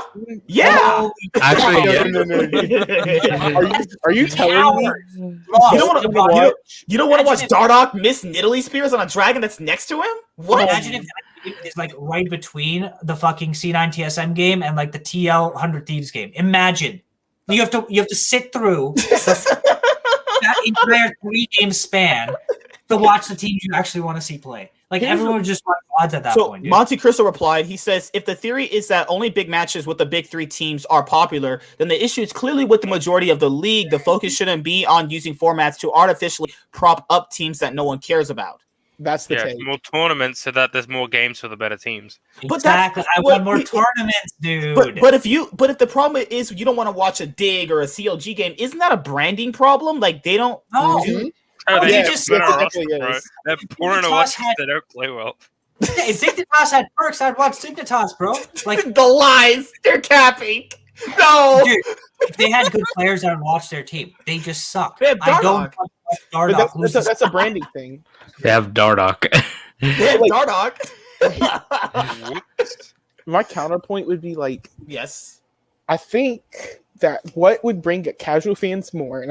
Yeah! Holy Actually, cow. yeah. No. Are you telling me? Coward. You don't wanna- I'm gonna watch- You don't want to watch Imagine Dardock miss Nidalee Spears on a dragon that's next to him? What? Imagine if it's like right between the fucking C9 TSM game and like the TL 100 Thieves game. Imagine you have to sit through that entire 3-game span to watch the teams you actually want to see play. Like Here's everyone would just want odds at that So point. Dude. Monte Cristo replied, he says, if the theory is that only big matches with the big 3 teams are popular, then the issue is clearly with the majority of the league. The focus shouldn't be on using formats to artificially prop up teams that no one cares about. That's the Yeah, take. more tournaments so that there's more games for the better teams. but that's- Exactly. I what want more we- tournaments, dude. But if the problem is you don't want to watch a dig or a CLG game, isn't that a branding problem? Like they don't No. do- Oh, they yeah, just yes, spin it our definitely roster, bro. is. They're pouring a Dignitas watch had- they don't play well. if Dignitas had perks, I'd watch Dignitas, bro. Like the lies. They're capping. No. Dude, if they had good players, I'd watch their team. They just suck. They have I don't Dardock. watch But Dardock lose. that's a branding thing. They have Dardock. Damn, Like- Dardock. My counterpoint would be like, Yes. I think that what would bring casual fans more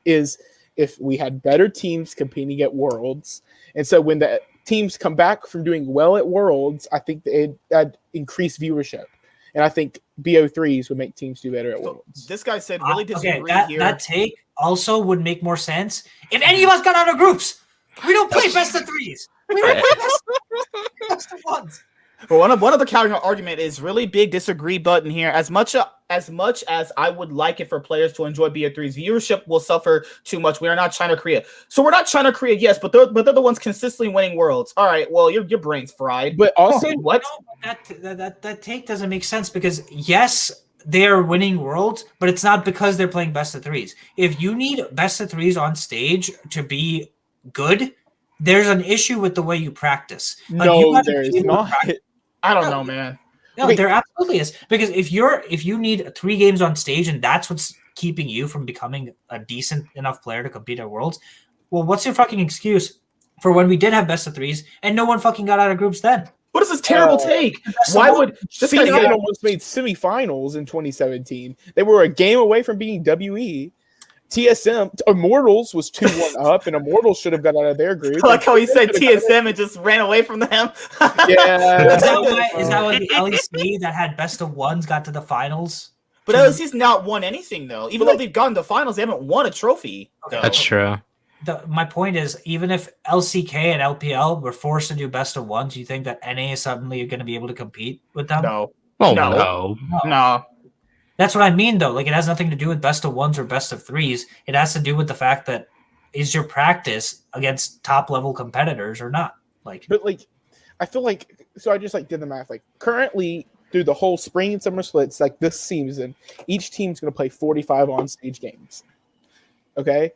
is if we had better teams competing at Worlds. And so when the teams come back from doing well at Worlds, I think that'd increase viewership. And I think BO3s would make teams do better at Worlds. This guy said really disagree here. That take also would make more sense if any of us got out of groups. We don't play best of threes. We don't play best of ones. But one of the counter argument is really big disagree button here. As much as I would like it for players to enjoy BO3's viewership will suffer too much. We are not China Korea. So we're not China Korea, yes, but they're the ones consistently winning Worlds. All right, well, your brain's fried. But also, what? That take doesn't make sense because yes, they're winning Worlds, but it's not because they're playing best of threes. If you need best of threes on stage to be good, there's an issue with the way you practice. no, there is not. I don't know, man. No, there absolutely is. Because if you need 3 games on stage and that's what's keeping you from becoming a decent enough player to compete at Worlds, well, what's your fucking excuse for when we did have best of threes and no one fucking got out of groups then? What is this terrible take? Why would this guy C9 almost made semifinals in 2017? They were a game away from beating WE. TSM Immortals was 2-1 up, and Immortals should have got out of their group. I like how he said TSM and just ran away from them. Yeah. Is that why the LEC that had best of ones got to the finals? But LEC's not won anything though. Even though they've gotten to finals, they haven't won a trophy. Though. That's true. My point is, even if LCK and LPL were forced to do best of ones, you think that NA is suddenly going to be able to compete with them? No. Oh No. no. No. That's what I mean, though. Like, it has nothing to do with best of ones or best of threes. It has to do with the fact that is your practice against top level competitors or not? Like, But like, I feel like I just did the math. Like currently through the whole spring and summer splits, like this season, each team's going to play 45 on stage games. Okay,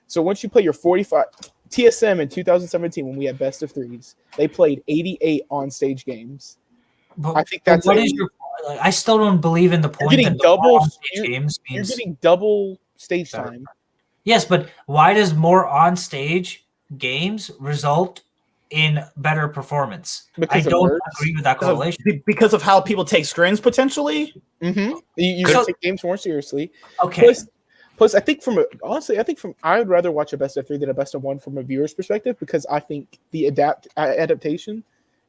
so once you play your 45, TSM in 2017 when we had best of threes, they played 88 on stage games. but, I think that's what is your? Like, I still don't believe in the point getting that the double- more on-stage you're- games You're means getting double stage better. time. Yes, but why does more on-stage games result in better performance? Because I of don't nerds. agree with that correlation. Because of how people take scrims potentially. Mm-hmm. You So- take games more seriously. Okay, Plus, I think I would rather watch a best of 3 than a best of 1 from a viewer's perspective because I think the adaptation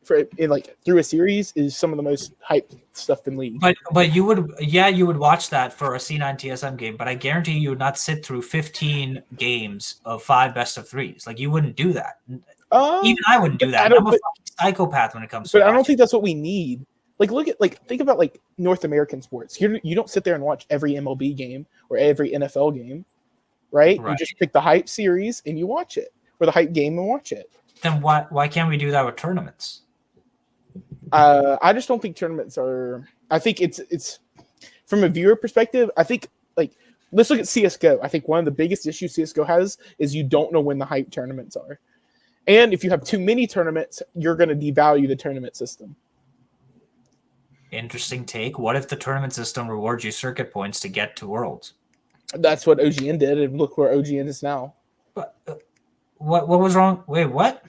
through a series is some of the most hyped stuff in League. but you would watch that for a C9 TSM game, but I guarantee you would not sit through 15 games of 5 best of 3s. Like, you wouldn't do that. Even I wouldn't do that. I'm a fucking psychopath when it comes to But I don't watching. think that's what we need. Think about North American sports. You don't sit there and watch every MLB game or every NFL game, right? You Right. just pick the hype series and you watch it, or the hype game and watch it. Then why can't we do that with tournaments? I just don't think tournaments are. I think it's from a viewer perspective. I think let's look at CS:GO. I think one of the biggest issues CS:GO has is you don't know when the hype tournaments are, and if you have too many tournaments, you're going to devalue the tournament system. Interesting take. What if the tournament system rewards you circuit points to get to Worlds? That's what OGN did, and look where OGN is now. But what was wrong? Wait, what?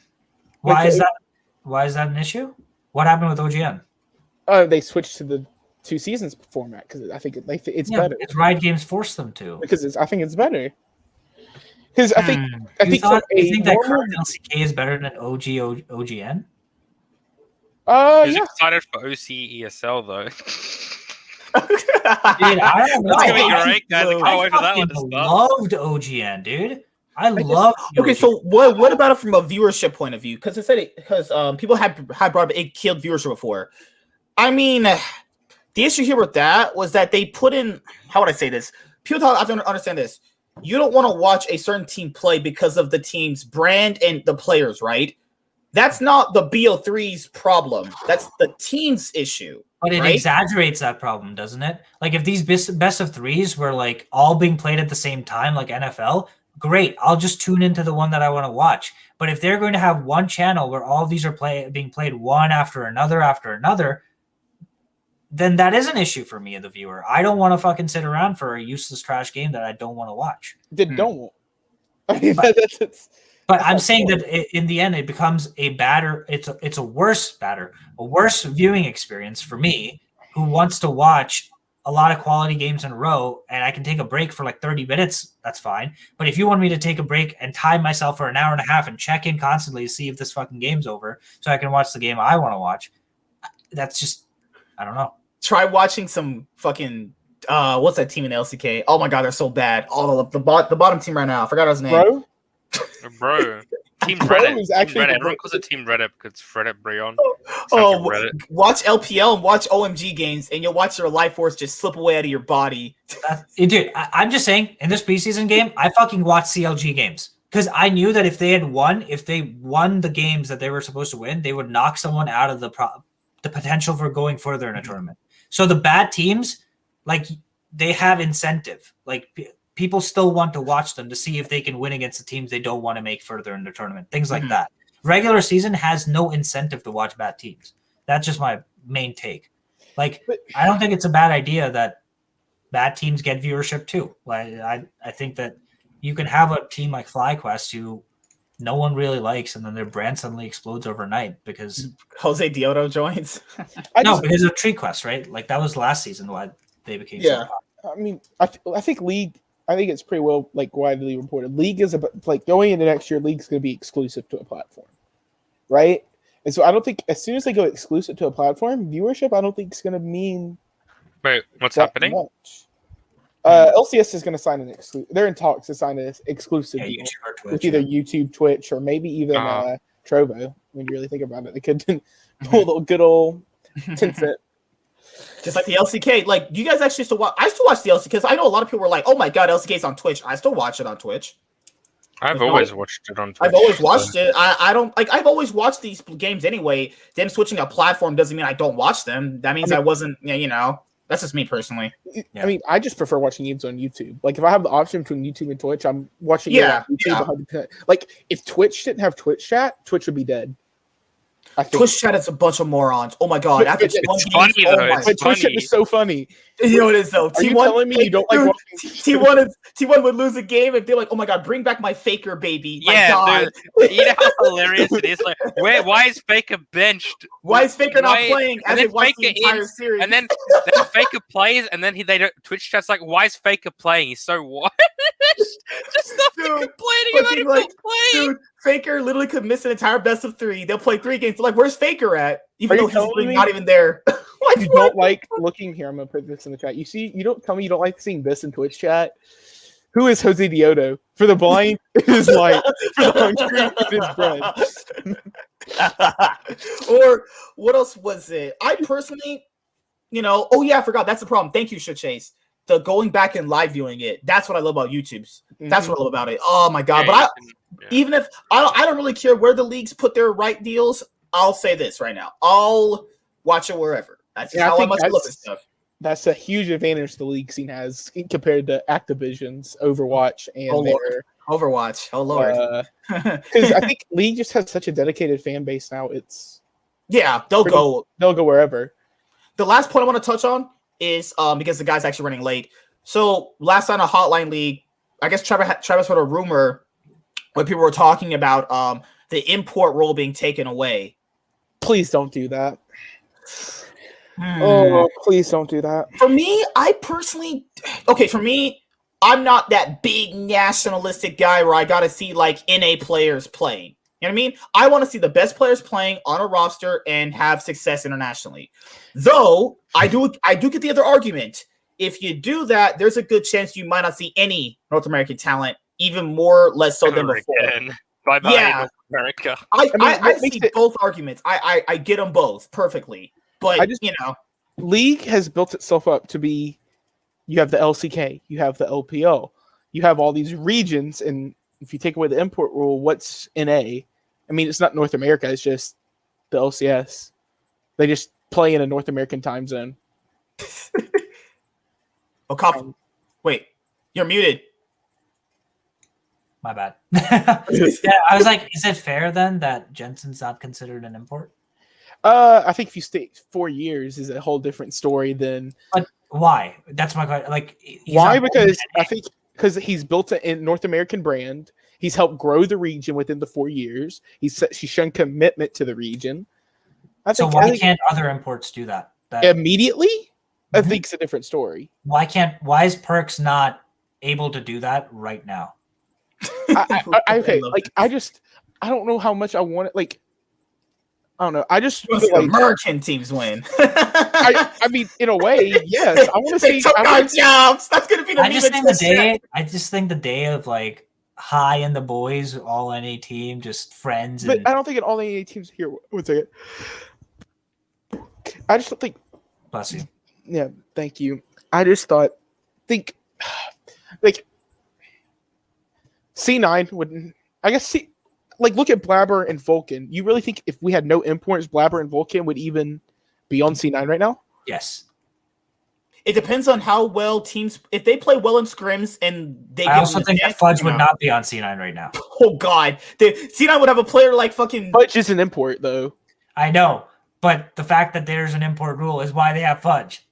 Why Because- is that an issue? What happened with OGN? They switched to the 2 seasons format because I think it's Yeah, better. because Riot Games forced them to. Because I think it's better. Because I think You from you a think that normal- current LCK is better than OGN? Who's yeah. excited for OCESL though? Dude, I don't know. That's gonna be I great, guys. I can't wait for that one to fucking start. loved OGN, dude. I love. Okay, so what about it from a viewership point of view? Because people had brought up it killed viewership before. I mean, the issue here with that was that they put in. How would I say this? People have to understand this. You don't want to watch a certain team play because of the team's brand and the players, right? That's not the BO3's problem. That's the team's issue. But it right? exaggerates that problem, doesn't it? Like, if these best of threes were like all being played at the same time, like NFL, great. I'll just tune into the one that I want to watch. But if they're going to have one channel where all of these are being played one after another, then that is an issue for me, the viewer. I don't want to fucking sit around for a useless trash game that I don't want to watch. Don't. I mean, that's But I'm saying that in the end, it becomes it's a worse viewing experience for me who wants to watch a lot of quality games in a row, and I can take a break for like 30 minutes. That's fine. But if you want me to take a break and time myself for an hour and a half and check in constantly to see if this fucking game's over, so I can watch the game I want to watch, that's just, I don't know. Try watching some fucking what's that team in LCK? Oh my god, they're so bad. Oh, the bottom team right now. I forgot his name. Bro. Team Bro Reddit. is actually Reddit. the Everyone calls it Team Reddit because it's Reddit Breon. Watch LPL and watch OMG games, and you'll watch your life force just slip away out of your body. Dude, I'm just saying, in this preseason game, I fucking watched CLG games because I knew that if they won the games that they were supposed to win, they would knock someone out of the potential for going further in a tournament. So the bad teams, like, they have incentive. Like, people still want to watch them to see if they can win against the teams they don't want to make further in the tournament. Things like that. Regular season has no incentive to watch bad teams. That's just my main take. Like, I don't think it's a bad idea that bad teams get viewership too. Like, I think that you can have a team like FlyQuest who no one really likes, and then their brand suddenly explodes overnight because Jose Diodo joins. because of Tree Quest, right? Like, that was last season why they became so popular. I mean, I think League. I think it's pretty well like widely reported. League is like going into next year. League's going to be exclusive to a platform, right? And so I don't think as soon as they go exclusive to a platform, viewership I don't think is going to mean. Wait, what's happening? Much. LCS is going to sign an exclusive. They're in talks to sign an exclusive deal YouTube or Twitch, with either YouTube, Twitch, or maybe even Trovo. When you really think about it, they could pull the good old Tencent. Just like the LCK. Like, do you guys actually still watch? I still watch the LCK because I know a lot of people were like, "Oh my god, LCK's on Twitch." I still watch it on Twitch. I've always watched it on Twitch. I've always watched it. I don't like. I've always watched these games anyway. Them switching a platform doesn't mean I don't watch them. That means I wasn't. You know, that's just me personally. I mean, I just prefer watching games on YouTube. Like, if I have the option between YouTube and Twitch, I'm watching it on YouTube 100%. Like, if Twitch didn't have Twitch chat, Twitch would be dead. I think Twitch chat is a bunch of morons. Oh my god! After it's funny though. It's Twitch chat is so funny. You know what it is though. Are you telling me you don't like watching T1 would lose a game if they're like, "Oh my god, bring back my Faker baby." Yeah, dude, you know how hilarious it is. Like, why is Faker benched? Why is Faker not playing? And then Faker series, and then Faker plays, and then they don't. Twitch chat's like, "Why is Faker playing? He's so what?" Just stop complaining about him not playing. Dude, Faker literally could miss an entire best of 3. They'll play 3 games. They're like, "Where's Faker at?" Even though he's literally not even there. Like, you don't like looking here. I'm gonna put this in the chat. You don't tell me you don't like seeing this in Twitch chat. Who is Jose Diodo? For the blind, it is light. For the hungry, it is bread. Or what else was it? I personally, oh yeah, I forgot. That's the problem. Thank you, Chase. The going back and live viewing it. That's what I love about YouTube's. That's what I love about it. Oh my god! But even if I don't really care where the leagues put their right deals. I'll say this right now. I'll watch it wherever. That's how much I love this stuff. That's a huge advantage the league scene has compared to Activision's Overwatch and Overwatch. Oh lord, because I think League just has such a dedicated fan base now. They'll go wherever. The last point I want to touch on is because the guy's actually running late. So last night on Hotline League, I guess Travis heard a rumor where people were talking about the import rule being taken away. Please don't do that. Oh, please don't do that. For me, I'm not that big nationalistic guy where I got to see like NA players playing. You know what I mean? I want to see the best players playing on a roster and have success internationally. Though I do get the other argument. If you do that, there's a good chance you might not see any North American talent, even less so than before. Bye-bye, North America. I see both arguments. I get them both perfectly. But, League has built itself up to be, you have the LCK, you have the LPO, you have all these regions, and if you take away the import rule, what's NA? I mean, it's not North America, it's just the LCS. They just play in a North American time zone. Wait, you're muted. My bad. Yeah, I was like, is it fair then that Jensen's not considered an import? I think if you stay 4 years is a whole different story than. But why? That's my question. Like, why? Because I think he's built a North American brand. He's helped grow the region within the 4 years. She's shown commitment to the region. I think can't other imports do that? Immediately? I Mhm. think it's a different story. Why is Perks not able to do that right now? Okay, like I don't know how much I want it. Like I don't know. I just feel like American teams win. I mean, in a way, yes. I want to They see. took our jobs. That's gonna be the I just meme think of this I just think the day of like High and the boys, all NA team, just friends. But And I don't think in all the NA teams here. One second. I just don't think. bless you. Yeah, thank you. I just think like C9 wouldn't. I guess look at Blabber and Vulcan. You really think if we had no imports, Blabber and Vulcan would even be on C9 right now? Yes. It depends on how well teams. If they play well in scrims and they. I also think that Fudge would not be on C9 right now. Oh God, C9 would have a player like fucking. Fudge is an import though. I know, but the fact that there's an import rule is why they have Fudge,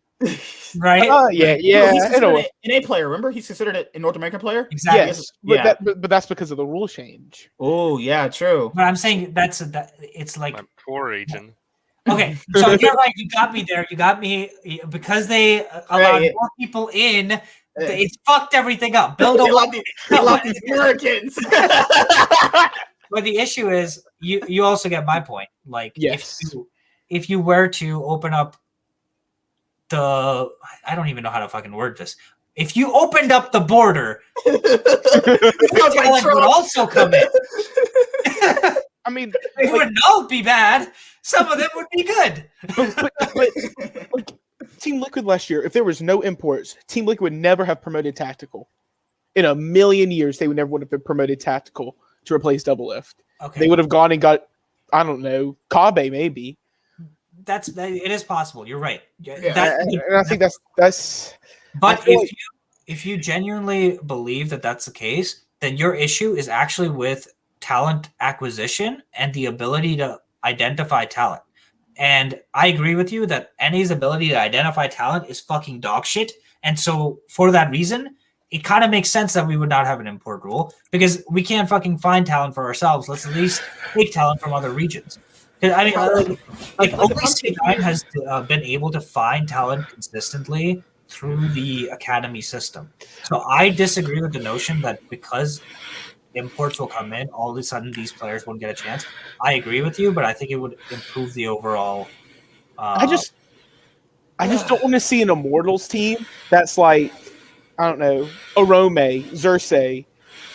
right? Yeah. He's In a way. an A player. Remember, he's considered a North American player. Exactly. Yes, Yeah. but that's because of the rule change. Oh yeah, true. But I'm saying it's like My poor region. okay. So you're right. You got me there. You got me because they allowed Right. more people in. It's fucked everything up. Build They a love these Americans. But the issue is, you also get my point. Like, Yes. if you were to open up I don't even know how to fucking word this. If you opened up the border, talent would also come in. I mean, They would not be bad. Some of them would be good. but like Team Liquid last year, if there was no imports, Team Liquid would never have promoted Tactical. In a million years, they would never have been promoted Tactical to replace Double Lift. Okay, They would have gone and got, I don't know, Kabe maybe. it is possible. You're right. And I think that's. But I feel if you genuinely believe that that's the case, then your issue is actually with talent acquisition and the ability to identify talent. And I agree with you that NA's ability to identify talent is fucking dog shit. And so for that reason, it kind of makes sense that we would not have an import rule because we can't fucking find talent for ourselves. Let's at least take talent from other regions. I mean, only C9 has been able to find talent consistently through the academy system. So I disagree with the notion that because imports will come in, all of a sudden these players won't get a chance. I agree with you, but I think it would improve the overall. I just don't want to see an Immortals team that's like, I don't know, Orome, Xerxes,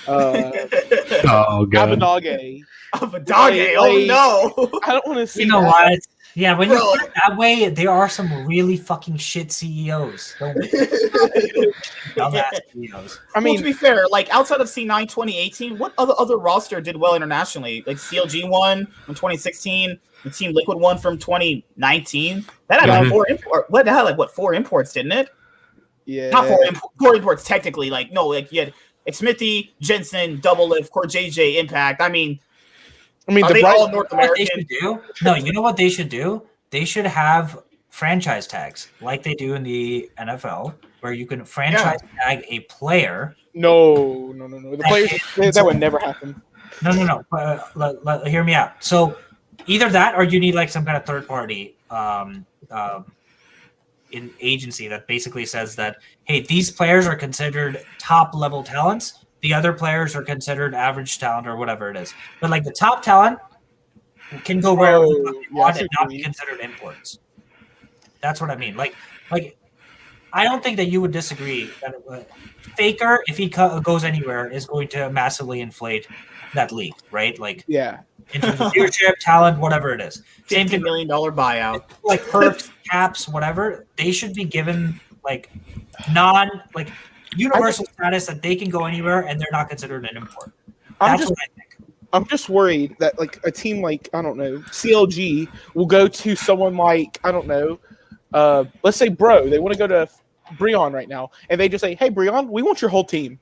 Oh god. Abadage. Abadage, oh no. I don't want to see. You know that. what? Yeah, when Bro. you put it that way, there are some really fucking shit CEOs. Dumbass CEOs. I Well, mean, to be fair, like outside of C9 2018, what other roster did well internationally? Like CLG won from 2016, the Team Liquid won from 2019. That had like 4 imports. What had like 4 imports, didn't it? yeah, Not 4 imports technically. Like no, like you had Smithy, Jensen, Double Lift, Core JJ, Impact. I mean, I mean, are the they bright, all North You know what they American? should do? No, you know what they should do? They should have franchise tags like they do in the NFL, where you can franchise tag a player. no. The players that would never happen. No. Hear me out. So either that, or you need like some kind of third party in agency that basically says that, hey, these players are considered top level talents. The other players are considered average talent or whatever it is. But like the top talent can go wherever the fuck they want and not be considered imports. That's what I mean. Like I don't think that you would disagree that Faker, if he goes anywhere, is going to massively inflate that league, right? Like Yeah, in terms of leadership, talent, whatever it is. Same $50 thing million buyout. like perks, caps, whatever. They should be given like universal status that they can go anywhere and they're not considered an import. That's what I think. I'm just worried that like a team like, I don't know, CLG will go to someone like, I don't know, let's say Bro. They want to go to Breon right now, and they just say, "Hey, Breon, we want your whole team,"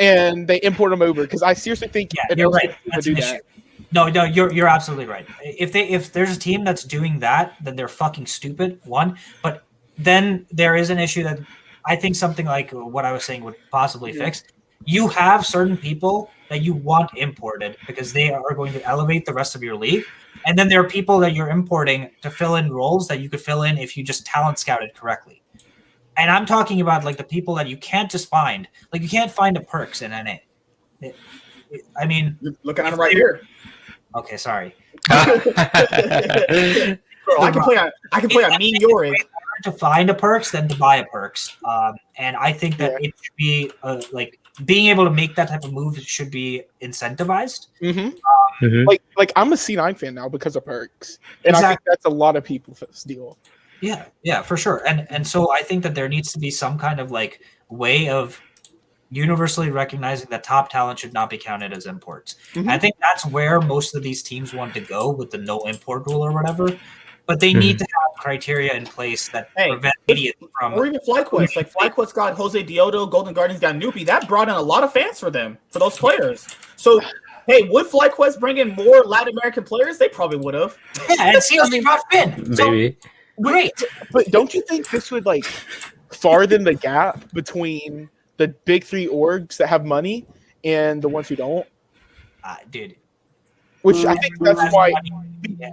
and they import them over because I seriously think You're right. would That's do an that. issue. No, you're absolutely right. If there's a team that's doing that, then they're fucking stupid. One, but then there is an issue that I think something like what I was saying would possibly fix you have certain people that you want imported because they are going to elevate the rest of your league. And then there are people that you're importing to fill in roles that you could fill in if you just talent scouted correctly. And I'm talking about like the people that you can't just find. Like you can't find a Perks in NA. I mean, You're looking at him right here. Okay, sorry. Bro, I can play on Mean Yorig. To find a Perks than to buy a Perks. And I think that it should be like being able to make that type of move should be incentivized. Like I'm a C9 fan now because of Perks, and I think that's a lot of people's deal. Yeah, for sure. And so I think that there needs to be some kind of like way of universally recognizing that top talent should not be counted as imports. I think that's where most of these teams want to go with the no import rule or whatever. But they need to have criteria in place that prevent idiots from. Or even FlyQuest. Like FlyQuest got Jose Diodo, Golden Guardians got Noopy. That brought in a lot of fans for them, for those players. So, hey, would FlyQuest bring in more Latin American players? They probably would have. Yeah, and CLG brought Finn. Maybe. Great. But don't you think this would like farthen the gap between the big three orgs that have money and the ones who don't? Dude. Which I think that's why.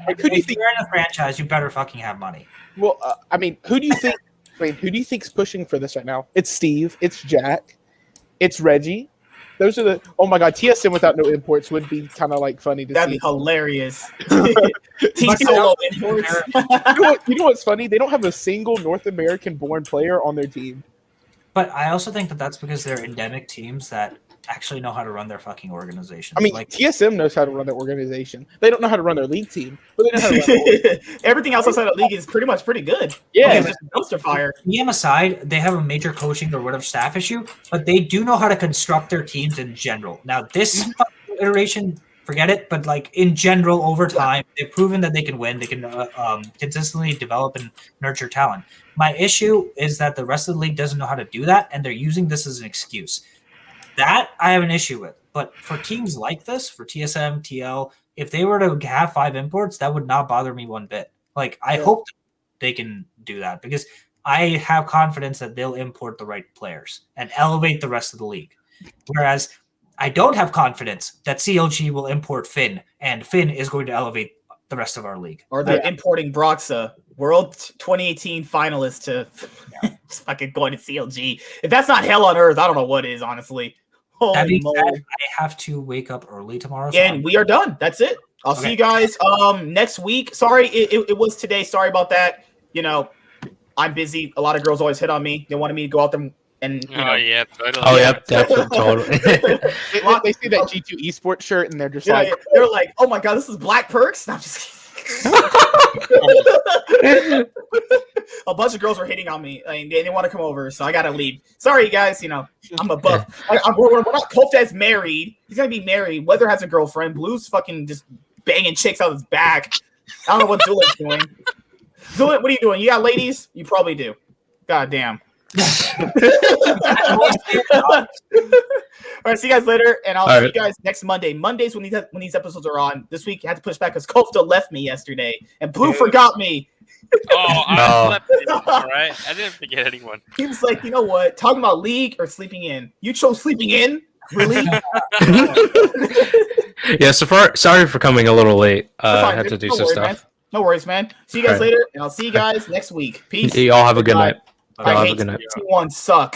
Like, who do you think you're in a franchise? You better fucking have money. Well, I mean, who do you think? Who do you think's pushing for this right now? It's Steve. It's Jack. It's Reggie. Those are the. Oh my God, TSM without no imports would be kind of like funny to That'd see. be hilarious. Team solo imports. You know what's funny? They don't have a single North American-born player on their team. But I also think that that's because they're endemic teams that actually know how to run their fucking organizations. I mean, like TSM knows how to run their organization. They don't know how to run their league team, but they know how to run their Everything else outside of the league is pretty much pretty good. Yeah. It's just a dumpster fire. EM aside, they have a major coaching or whatever staff issue, but they do know how to construct their teams in general. Now, this iteration, forget it, but like in general, over time, they've proven that they can win. They can consistently develop and nurture talent. My issue is that the rest of the league doesn't know how to do that, and they're using this as an excuse. That I have an issue with. But for teams like this, for TSM, TL, if they were to have 5 imports, that would not bother me one bit. Like, I hope they can do that because I have confidence that they'll import the right players and elevate the rest of the league. Whereas I don't have confidence that CLG will import Finn, and Finn is going to elevate the rest of our league. Or they're importing Broxa, World 2018 finalist, to just fucking going to CLG. If that's not hell on earth, I don't know what is, honestly. That being Holy said, moly. I have to wake up early tomorrow. So And we are done. That's it. I'll see you guys next week. Sorry, it was today. Sorry about that. You know, I'm busy. A lot of girls always hit on me. They wanted me to go out there and you know. yeah, totally. Oh, yep, definitely, totally. They see that G2 esports shirt and they're just like, they're like, oh my God, this is Black Perks? No, I'm just kidding. A bunch of girls were hitting on me. I mean, they want to come over, so I gotta leave. Sorry, guys. You know, I'm a buff. We're not. Koftad's married. He's gonna be married. Weather has a girlfriend. Blue's fucking just banging chicks out his back. I don't know what Zulik's doing. Zulik, what are you doing? You got ladies? You probably do. God damn. All right, see you guys later, and I'll see you guys next Monday. Mondays when these episodes are on. This week I had to push back because Kofta left me yesterday, and Blue forgot me. Oh, I slept in, all right. I didn't forget anyone. He was like, you know what? Talking about league or sleeping in? You chose sleeping in? Really? Yeah, sorry for coming a little late. I had to do some stuff. Man. No worries, man. See you guys later, and I'll see you guys next week. Peace. You all have a good night. I hate 2-1 suck.